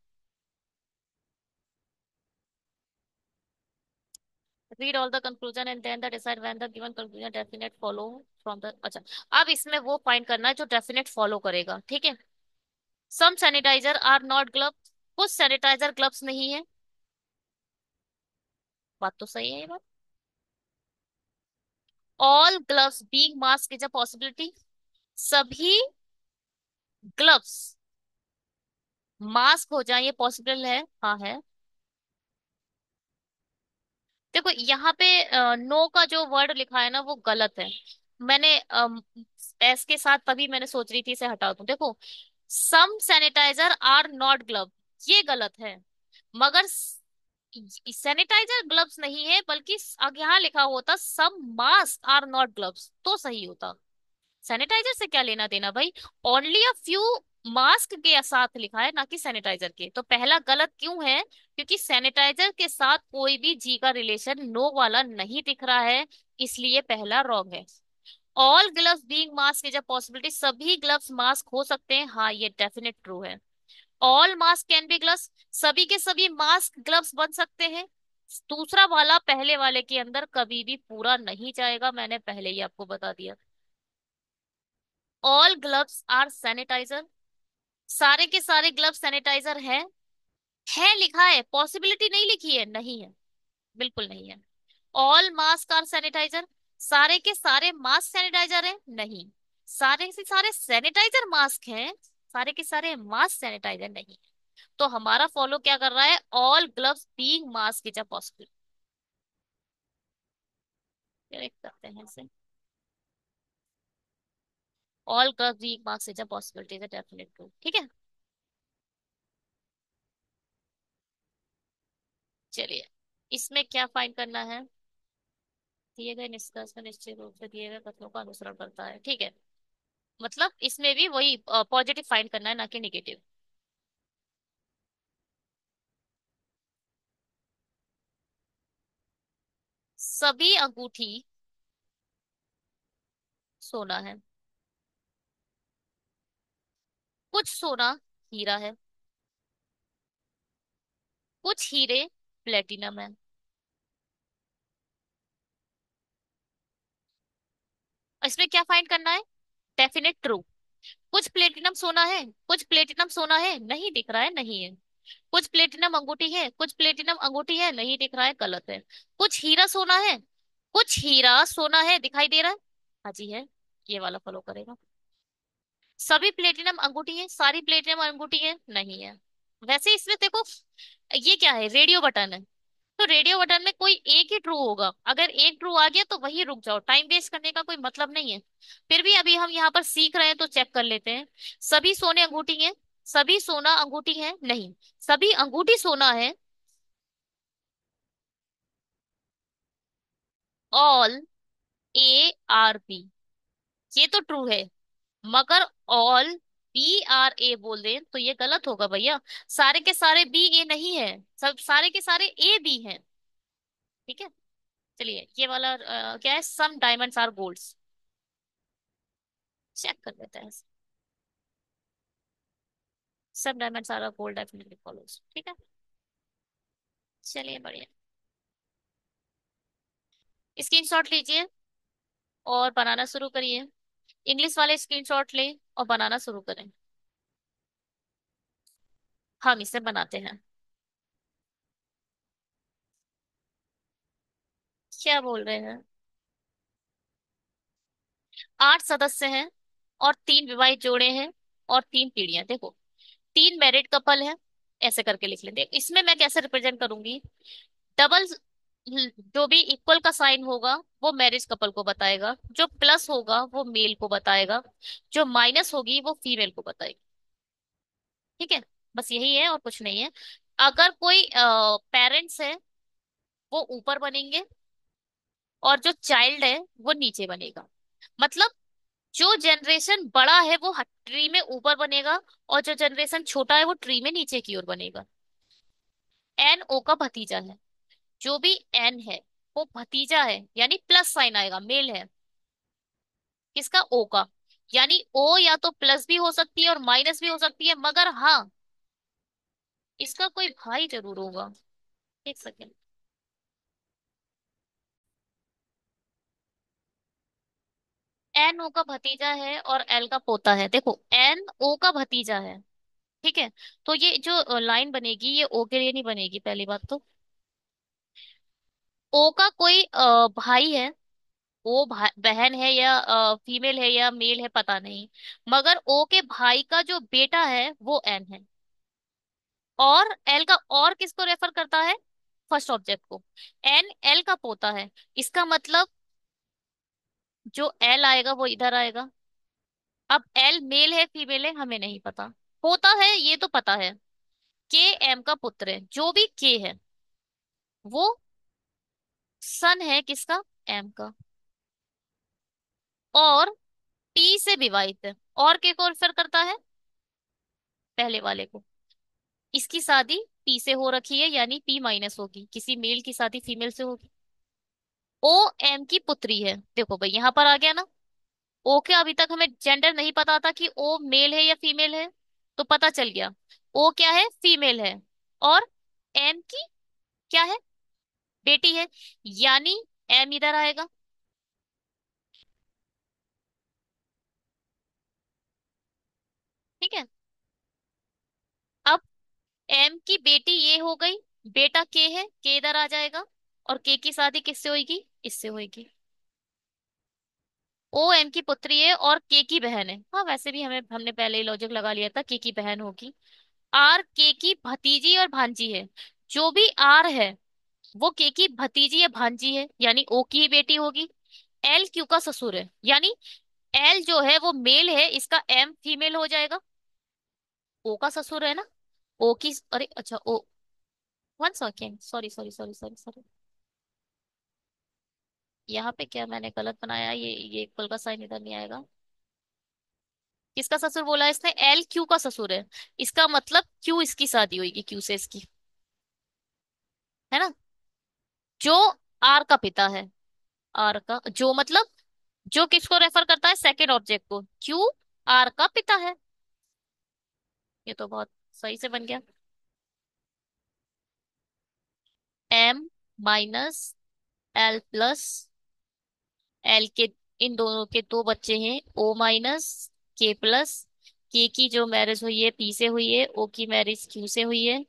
read all the conclusion and then the decide when the given conclusion definite follow from the, अच्छा, अब इसमें वो फाइंड करना है जो डेफिनेट फॉलो करेगा। ठीक है, सम सैनिटाइजर आर नॉट ग्लव्स, कुछ सैनिटाइजर ग्लव्स नहीं है, बात तो सही है ये बात। All gloves being mask is a possibility, सभी ग्लव्स मास्क हो जाए ये पॉसिबल है, हाँ है। देखो यहाँ पे नो का जो वर्ड लिखा है ना वो गलत है, मैंने एस के साथ तभी मैंने सोच रही थी इसे हटा दूं। देखो सम सैनिटाइजर आर नॉट ग्लव, ये गलत है, मगर सैनिटाइजर ग्लव्स नहीं है, बल्कि अगर यहाँ लिखा होता सम मास्क आर नॉट ग्लव्स तो सही होता। सैनिटाइजर से क्या लेना देना भाई, ओनली अ फ्यू मास्क के साथ लिखा है ना कि सैनिटाइजर के, तो पहला गलत क्यों है, क्योंकि सैनिटाइजर के साथ कोई भी जी का रिलेशन नो वाला नहीं दिख रहा है, इसलिए पहला रॉन्ग है। All gloves being mask is a possibility, सभी ग्लव्स मास्क हो सकते हैं, हाँ ये डेफिनेट ट्रू है। All mask can be gloves, सभी के सभी मास्क ग्लव्स बन सकते हैं, दूसरा वाला पहले वाले के अंदर कभी भी पूरा नहीं जाएगा, मैंने पहले ही आपको बता दिया। ऑल ग्लव्स आर सैनिटाइजर, सारे के सारे ग्लव्स सैनिटाइजर है लिखा है, पॉसिबिलिटी नहीं लिखी है, नहीं है, बिल्कुल नहीं है। ऑल मास्क आर सैनिटाइजर, सारे के सारे मास्क सैनिटाइजर है, नहीं, सारे के सारे सैनिटाइजर मास्क हैं, सारे के सारे मास्क सैनिटाइजर नहीं है। तो हमारा फॉलो क्या कर रहा है, all gloves being mask is a possible, correct करते हैं इसे, all gloves being mask is a possibility is a definite true. ठीक है, चलिए, इसमें क्या फाइंड करना है, दिए गए निष्कर्ष में निश्चित रूप से दिए गए कथनों का अनुसरण करता है। ठीक है, मतलब इसमें भी वही पॉजिटिव फाइंड करना है ना कि निगेटिव। सभी अंगूठी सोना है, कुछ सोना हीरा है, कुछ हीरे प्लेटिनम है। इसमें क्या फाइंड करना है, डेफिनेट ट्रू। कुछ प्लेटिनम सोना है, कुछ प्लेटिनम सोना है, नहीं दिख रहा है, नहीं है। कुछ प्लेटिनम अंगूठी है, कुछ प्लेटिनम अंगूठी है, नहीं दिख रहा है, गलत है। कुछ हीरा सोना है, कुछ हीरा सोना है, दिखाई दे रहा है, हाँ जी है, ये वाला फॉलो करेगा। सभी प्लेटिनम अंगूठी है, सारी प्लेटिनम अंगूठी है, नहीं है। वैसे इसमें देखो, ये क्या है, रेडियो बटन है, तो रेडियो बटन में कोई एक ही ट्रू होगा, अगर एक ट्रू आ गया तो वही रुक जाओ, टाइम वेस्ट करने का कोई मतलब नहीं है। फिर भी अभी हम यहाँ पर सीख रहे हैं तो चेक कर लेते हैं। सभी सोने अंगूठी है, सभी सोना अंगूठी है नहीं, सभी अंगूठी सोना है। ऑल ए आर बी, ये तो ट्रू है। मगर ऑल बी आर ए बोल दें तो ये गलत होगा भैया। सारे के सारे बी ए नहीं है, सब सारे के सारे ए बी हैं। ठीक है, चलिए ये वाला क्या है, some diamonds are golds, check कर लेते हैं। Some diamonds are gold definitely follows, ठीक है। चलिए बढ़िया, स्क्रीनशॉट लीजिए और बनाना शुरू करिए। इंग्लिश वाले स्क्रीनशॉट लें और बनाना शुरू करें। हम इसे बनाते हैं। क्या बोल रहे हैं? 8 सदस्य हैं और 3 विवाहित जोड़े हैं और 3 पीढ़ियां, देखो 3 मैरिड कपल है, ऐसे करके लिख लेते हैं। इसमें मैं कैसे रिप्रेजेंट करूंगी? डबल, जो भी इक्वल का साइन होगा वो मैरिज कपल को बताएगा, जो प्लस होगा वो मेल को बताएगा, जो माइनस होगी वो फीमेल को बताएगी। ठीक है, बस यही है और कुछ नहीं है। अगर कोई पेरेंट्स है वो ऊपर बनेंगे और जो चाइल्ड है वो नीचे बनेगा। मतलब जो जनरेशन बड़ा है वो ट्री में ऊपर बनेगा और जो जनरेशन छोटा है वो ट्री में नीचे की ओर बनेगा। एन ओ का भतीजा है, जो भी एन है वो भतीजा है, यानी प्लस साइन आएगा, मेल है। किसका? ओ का। यानी ओ या तो प्लस भी हो सकती है और माइनस भी हो सकती है, मगर हाँ इसका कोई भाई जरूर होगा। एक सेकेंड। एन ओ का भतीजा है और एल का पोता है, देखो एन ओ का भतीजा है। ठीक है, तो ये जो लाइन बनेगी ये ओ के लिए नहीं बनेगी, पहली बात तो। ओ का कोई भाई है, बहन है या फीमेल है या मेल है पता नहीं, मगर ओ के भाई का जो बेटा है वो एन है। और एल का और किसको रेफर करता है? फर्स्ट ऑब्जेक्ट को। एन एल का पोता है, इसका मतलब जो एल आएगा वो इधर आएगा। अब एल मेल है फीमेल है हमें नहीं पता, पोता है ये तो पता है। के एम का पुत्र है, जो भी के है वो सन है किसका? एम का। और टी से विवाहित है, और के को रेफर करता है? पहले वाले को। इसकी शादी पी से हो रखी है, यानी पी माइनस होगी, किसी मेल की शादी फीमेल से होगी। ओ एम की पुत्री है, देखो भाई यहाँ पर आ गया ना। ओ के अभी तक हमें जेंडर नहीं पता था कि ओ मेल है या फीमेल है, तो पता चल गया ओ क्या है, फीमेल है। और एम की क्या है? बेटी है, यानी एम इधर आएगा। ठीक है, अब एम की बेटी ये हो गई, बेटा के है, के इधर आ जाएगा। और के की शादी किससे होगी? इससे होगी। ओ एम की पुत्री है और के की बहन है, हाँ वैसे भी हमने पहले ही लॉजिक लगा लिया था के की बहन होगी। आर के की भतीजी और भांजी है, जो भी आर है वो के की भतीजी या भांजी है, यानी ओ की ही बेटी होगी। एल क्यू का ससुर है, यानी एल जो है वो मेल है, इसका एम फीमेल हो जाएगा। ओ का ससुर है ना, ओ की, अरे अच्छा ओ, one second, sorry sorry sorry sorry sorry. यहाँ पे क्या मैंने गलत बनाया, ये इक्वल का साइन इधर नहीं आएगा। किसका ससुर बोला इसने? एल क्यू का ससुर है, इसका मतलब क्यू इसकी शादी होगी, क्यू से इसकी, है ना। जो आर का पिता है, आर का जो मतलब जो किसको रेफर करता है? सेकंड ऑब्जेक्ट को, क्यू आर का पिता है। ये तो बहुत सही से बन गया। M minus L plus L के, इन दोनों के 2 बच्चे हैं, ओ माइनस के प्लस के की जो मैरिज हुई है पी से हुई है, ओ की मैरिज क्यू से हुई है।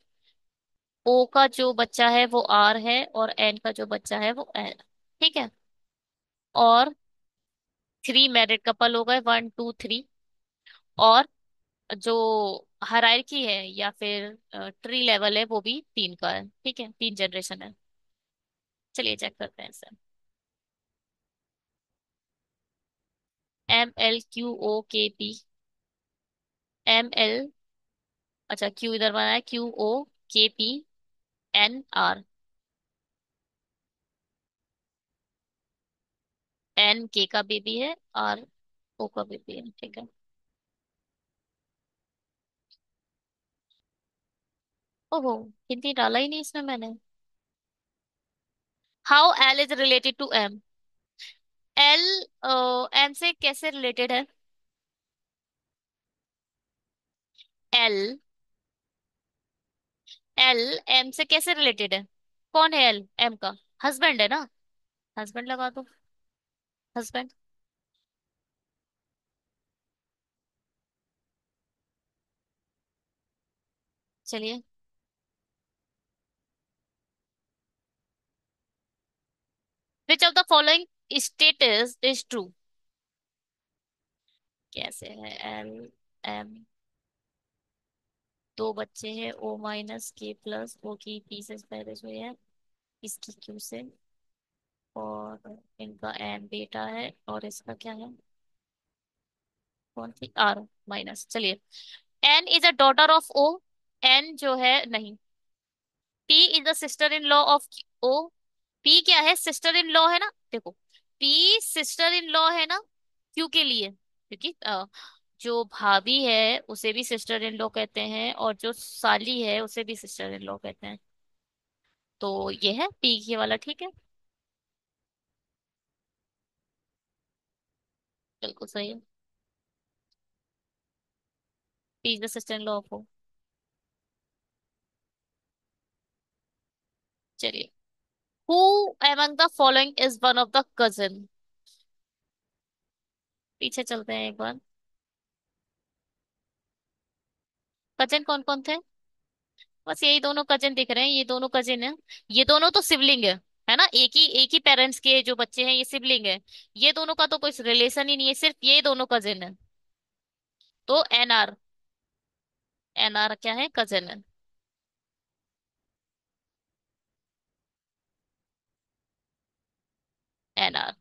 ओ का जो बच्चा है वो आर है और एन का जो बच्चा है वो एल। ठीक है, और 3 मैरिड कपल हो गए, 1 2 3। और जो हायरार्की है या फिर ट्री लेवल है वो भी 3 का है, ठीक है 3 जनरेशन है। चलिए चेक करते हैं इसे। MLQOKP। ML, अच्छा क्यू इधर बना है, QOKPNR। N K का बेबी है, R O का बेबी है, ठीक है। ओहो, हिंदी डाला ही नहीं इसमें मैंने। How L is related to M? L M से कैसे रिलेटेड है? L, L M से कैसे रिलेटेड है? कौन है L M का? हस्बैंड है ना। हस्बैंड लगा दो। हस्बैंड। चलिए। Which of the following status is true? कैसे है? L M, दो बच्चे हैं, O-K प्लस, O की P से पैदा हुई है, इसकी Q से, और इनका N बेटा है, और इसका क्या है? कौन थी? R-। चलिए। N is a daughter of O। N जो है नहीं। P is the sister in law of O। P क्या है? सिस्टर इन लॉ है ना, देखो। P सिस्टर इन लॉ है ना, क्यों के लिए? क्योंकि जो भाभी है उसे भी सिस्टर इन लॉ कहते हैं, और जो साली है उसे भी सिस्टर इन लॉ कहते हैं। तो ये है P के वाला, ठीक है। बिल्कुल सही है। P is the sister in law of O। चलिए। Who among the following is one of the cousin? पीछे चलते हैं एक बार। कजिन कौन कौन थे? बस यही दोनों कजिन दिख रहे हैं, ये दोनों कजिन है। ये दोनों तो सिबलिंग है ना, एक ही पेरेंट्स के जो बच्चे हैं, ये सिबलिंग है। ये दोनों का तो कोई रिलेशन ही नहीं है, सिर्फ ये दोनों कजिन है। तो NR। NR क्या है? कजिन है। NR।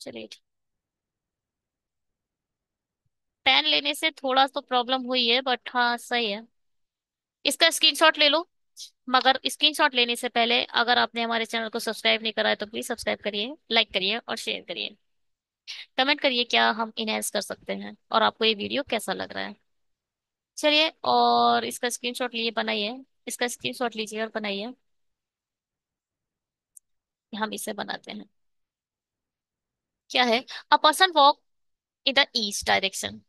चलिए। पेन लेने से थोड़ा तो प्रॉब्लम हुई है, बट हाँ सही है। इसका स्क्रीनशॉट ले लो। मगर स्क्रीनशॉट लेने से पहले, अगर आपने हमारे चैनल को सब्सक्राइब नहीं करा है तो प्लीज सब्सक्राइब करिए, लाइक करिए और शेयर करिए। कमेंट करिए क्या हम इनहेंस कर सकते हैं, और आपको ये वीडियो कैसा लग रहा है। चलिए, और इसका स्क्रीनशॉट लिए बनाइए। इसका स्क्रीनशॉट लीजिए और बनाइए। हम इसे बनाते हैं। क्या है? A person walk in the east direction.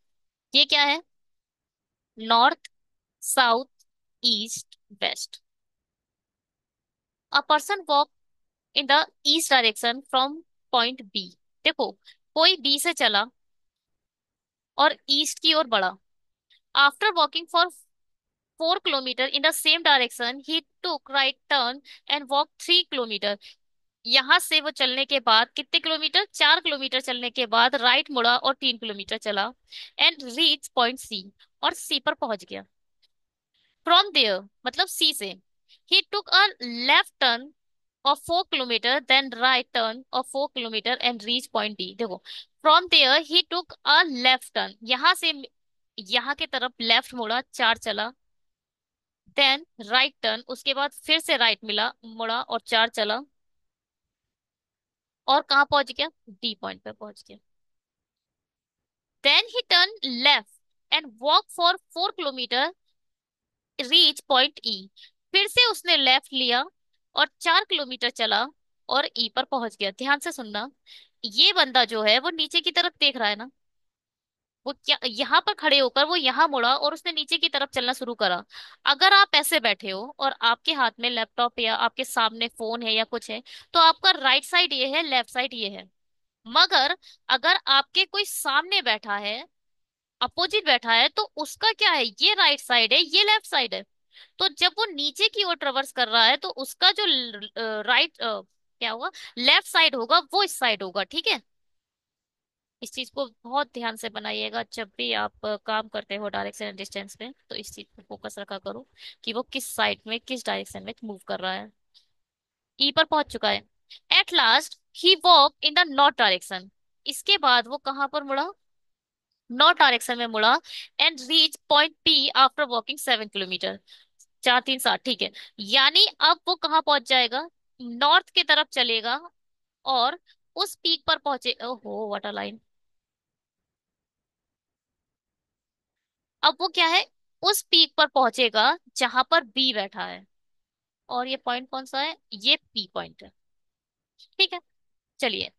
ये क्या है? North, south, east, west. A person walk in the east direction from point B. देखो, कोई बी से चला और ईस्ट की ओर बढ़ा। After walking for 4 kilometre in the same direction he took right turn and walk 3 kilometre. यहां से वो चलने के बाद कितने किलोमीटर? 4 किलोमीटर चलने के बाद राइट मुड़ा और 3 किलोमीटर चला, एंड रीच पॉइंट सी, और सी पर पहुंच गया। फ्रॉम देयर मतलब सी से, he took a left turn of 4 kilometre, then right turn of 4 kilometre and reach point D. देखो, from there he took a left turn, यहां से यहाँ के तरफ लेफ्ट मुड़ा, 4 चला। देन राइट टर्न, उसके बाद फिर से राइट मिला, मुड़ा और 4 चला। और कहाँ पहुंच गया? डी पॉइंट पे पहुंच गया। Then he turn left and walk for 4 kilometre, reach point E. फिर से उसने लेफ्ट लिया और 4 किलोमीटर चला और ई पर पहुंच गया। ध्यान से सुनना, ये बंदा जो है वो नीचे की तरफ देख रहा है ना। वो क्या, यहाँ पर खड़े होकर वो यहाँ मुड़ा और उसने नीचे की तरफ चलना शुरू करा। अगर आप ऐसे बैठे हो और आपके हाथ में लैपटॉप या आपके सामने फोन है या कुछ है, तो आपका राइट साइड ये है, लेफ्ट साइड ये है। मगर अगर आपके कोई सामने बैठा है, अपोजिट बैठा है, तो उसका क्या है? ये राइट साइड है, ये लेफ्ट साइड है। तो जब वो नीचे की ओर ट्रेवर्स कर रहा है, तो उसका जो राइट क्या होगा, लेफ्ट साइड होगा, वो इस साइड होगा, ठीक है। इस चीज को बहुत ध्यान से बनाइएगा, जब भी आप काम करते हो डायरेक्शन एंड डिस्टेंस में, तो इस चीज पे फोकस रखा करो कि वो किस साइड में, किस डायरेक्शन में मूव कर रहा है। ई पर पहुंच चुका है। At last he walk in the north direction. इसके बाद वो कहाँ पर मुड़ा? नॉर्थ डायरेक्शन में मुड़ा। And reach point P after walking 7 kilometre. 4 3 7, ठीक है। यानी अब वो कहाँ पहुंच जाएगा? नॉर्थ की तरफ चलेगा और उस पीक पर पहुंचे। ओहो व्हाट अ लाइन। अब वो क्या है? उस पीक पर पहुंचेगा जहां पर बी बैठा है। और ये पॉइंट कौन सा है? ये पी पॉइंट है। ठीक है, चलिए।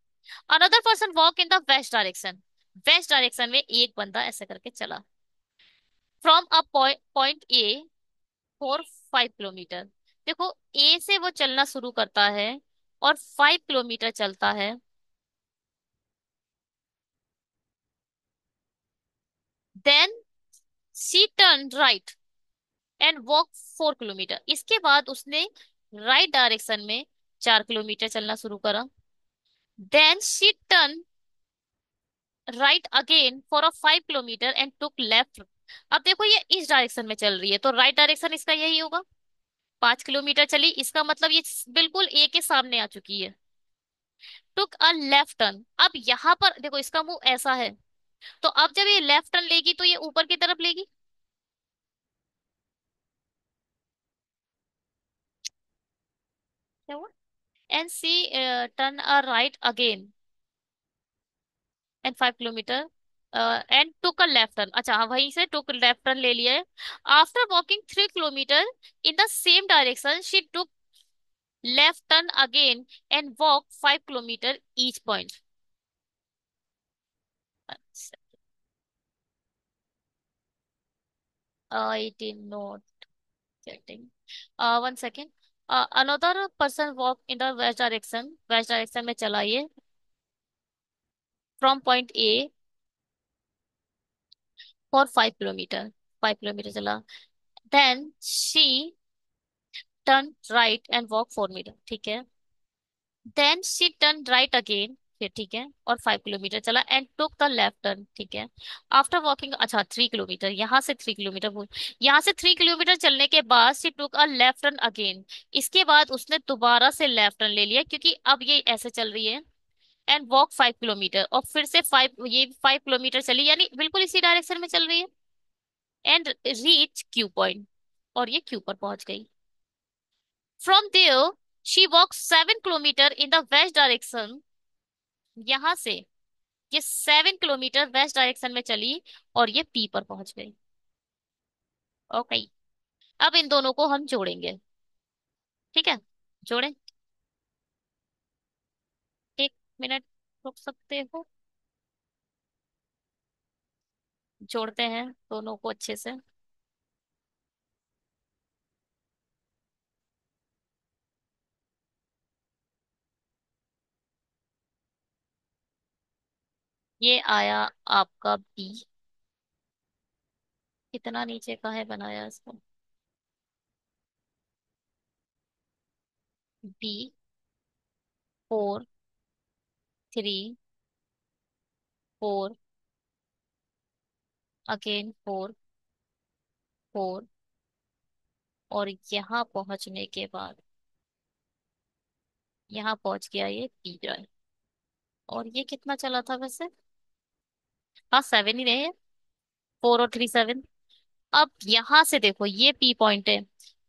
Another person walk in the west direction. West direction में एक बंदा ऐसे करके चला from a point A for 5 kilometre. देखो, ए से वो चलना शुरू करता है और 5 किलोमीटर चलता है। Then she turn right and walk 4 kilometre. इसके बाद उसने राइट डायरेक्शन में 4 किलोमीटर चलना शुरू करा। Then she turn right again for a 5 kilometre and took left. अब देखो, ये इस डायरेक्शन में चल रही है तो राइट डायरेक्शन इसका यही होगा। 5 किलोमीटर चली, इसका मतलब ये बिल्कुल ए के सामने आ चुकी है। टुक अ लेफ्ट टर्न। अब यहाँ पर देखो, इसका मुंह ऐसा है, तो अब जब ये लेफ्ट टर्न लेगी तो ये ऊपर की तरफ लेगी। क्या हुआ? And she turn a right again and 5 kilometre and took a left turn. अच्छा हाँ, वहीं से टुक लेफ्ट टर्न ले लिया है। After walking 3 kilometre in the same direction she took left turn again and walk 5 kilometre each point. I did not getting. 1 second. Another person walk in the west direction. West direction में चला ये from point A for 5 kilometre. 5 kilometre चला। Then she turn right and walk 4 metre, ठीक है। Then she turn right again, फिर ठीक है, और 5 किलोमीटर चला and took the left turn, ठीक है। आफ्टर वॉकिंग, अच्छा 3 किलोमीटर, यहाँ से 3 किलोमीटर बोल, यहाँ से 3 किलोमीटर चलने के बाद she took a left turn again. इसके बाद उसने दोबारा से लेफ्ट टर्न ले लिया क्योंकि अब ये ऐसे चल रही है। एंड वॉक 5 किलोमीटर, और फिर से 5 किलोमीटर चली, यानी बिल्कुल इसी डायरेक्शन में चल रही है। एंड रीच क्यू पॉइंट, और ये क्यू पर पहुंच गई। From there she walk 7 kilometre in the west direction. यहां से ये 7 किलोमीटर वेस्ट डायरेक्शन में चली और ये पी पर पहुंच गई। ओके, अब इन दोनों को हम जोड़ेंगे। ठीक है, जोड़ें। 1 मिनट रुक सकते हो? जोड़ते हैं दोनों को अच्छे से। ये आया आपका बी। कितना नीचे का है बनाया इसको? बी 4 3 4, अगेन 4 4, और यहाँ पहुंचने के बाद यहाँ पहुंच गया ये पी ड्राइव। और ये कितना चला था वैसे? हाँ 7 ही रहे। 4 और 3 7। अब यहां से देखो, ये पी पॉइंट है।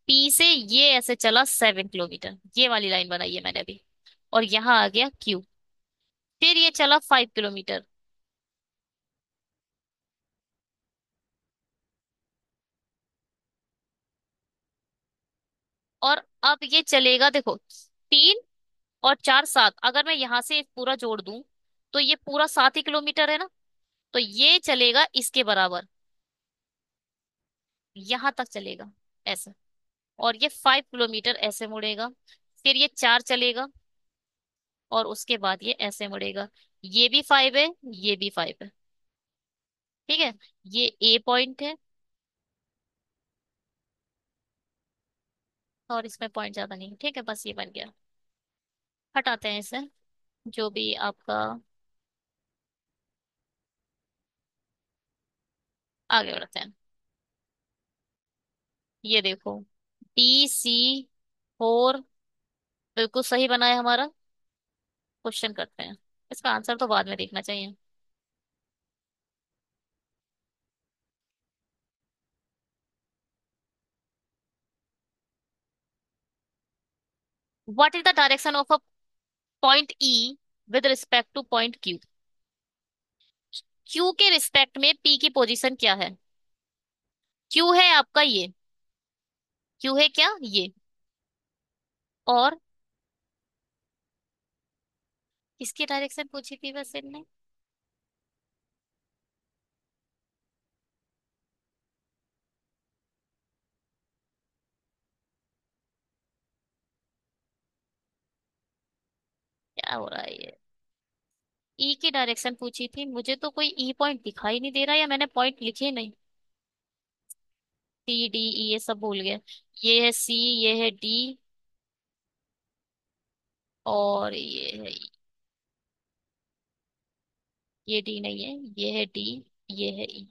पी से ये ऐसे चला 7 किलोमीटर, ये वाली लाइन बनाई है मैंने अभी। और यहाँ आ गया क्यू। फिर ये चला 5 किलोमीटर। और अब ये चलेगा, देखो 3 और 4 7, अगर मैं यहाँ से पूरा जोड़ दूं तो ये पूरा 7 ही किलोमीटर है ना। तो ये चलेगा इसके बराबर, यहां तक चलेगा ऐसे। और ये 5 किलोमीटर ऐसे मुड़ेगा। फिर ये 4 चलेगा और उसके बाद ये ऐसे मुड़ेगा। ये भी 5 है, ये भी 5 है। ठीक है, ये ए पॉइंट है। और इसमें पॉइंट ज्यादा नहीं, ठीक है, बस ये बन गया। हटाते हैं इसे, जो भी आपका। आगे बढ़ते हैं। ये देखो, डी सी 4 बिल्कुल सही बना है हमारा। क्वेश्चन करते हैं। इसका आंसर तो बाद में देखना चाहिए। What is the direction of a point E with respect to point Q? Q के रिस्पेक्ट में पी की पोजीशन क्या है? क्यू है आपका ये। क्यू है क्या ये? और किसकी डायरेक्शन पूछी थी वैसे ने? क्या हो रहा है ये? ई की डायरेक्शन पूछी थी मुझे, तो कोई ई पॉइंट दिखाई नहीं दे रहा, या मैंने पॉइंट लिखे नहीं। सी डी ई ये सब भूल गए। ये है सी, ये है डी, और ये है E। ये डी नहीं है, ये है डी, ये है ई।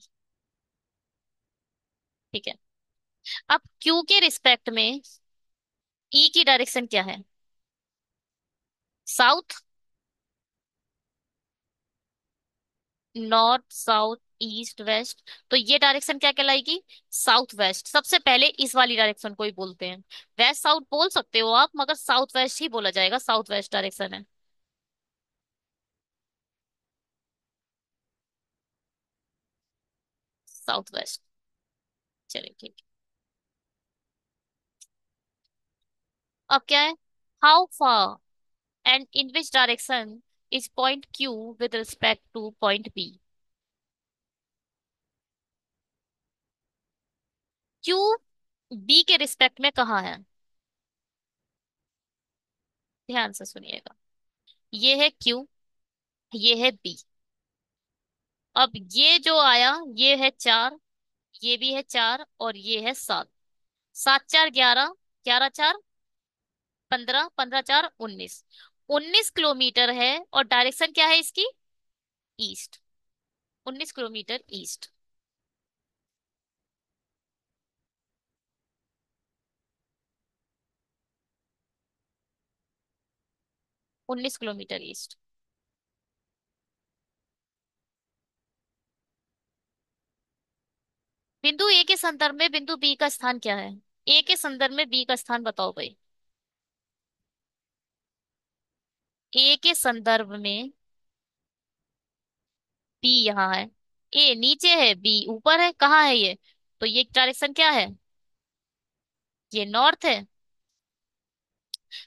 ठीक है। अब क्यू के रिस्पेक्ट में ई की डायरेक्शन क्या है? South, north, south, east, west. तो ये डायरेक्शन क्या कहलाएगी? South west. सबसे पहले इस वाली डायरेक्शन को ही बोलते हैं। वेस्ट साउथ बोल सकते हो आप, मगर साउथ वेस्ट ही बोला जाएगा, साउथ वेस्ट डायरेक्शन है। South west. चलिए ठीक है। अब क्या है? How far and in which direction is point Q with respect to point B? Q B के रिस्पेक्ट में कहाँ है? ध्यान से सुनिएगा। ये है क्यू, ये है बी। अब ये जो आया, ये है चार, ये भी है चार, और ये है सात। सात चार 11, 11 4 15, 15 4 19। 19 किलोमीटर है, और डायरेक्शन क्या है इसकी? East. 19 kilometre east. 19 kilometre east. बिंदु ए के संदर्भ में बिंदु बी का स्थान क्या है? ए के संदर्भ में बी का स्थान बताओ भाई। ए के संदर्भ में बी यहाँ है। ए नीचे है, बी ऊपर है, कहाँ है ये? तो ये डायरेक्शन क्या है? ये नॉर्थ है।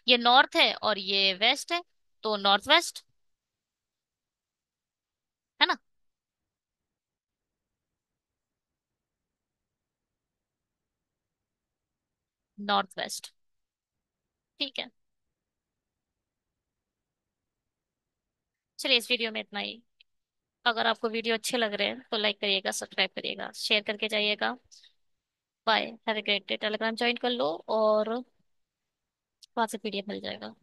ये नॉर्थ है और ये वेस्ट है, तो नॉर्थ वेस्ट, है ना? North west. ठीक है। चलिए इस वीडियो में इतना ही। अगर आपको वीडियो अच्छे लग रहे हैं तो लाइक करिएगा, सब्सक्राइब करिएगा, शेयर करके जाइएगा। Bye, have a great day. Telegram join कर लो और वहां से पीडीएफ मिल जाएगा।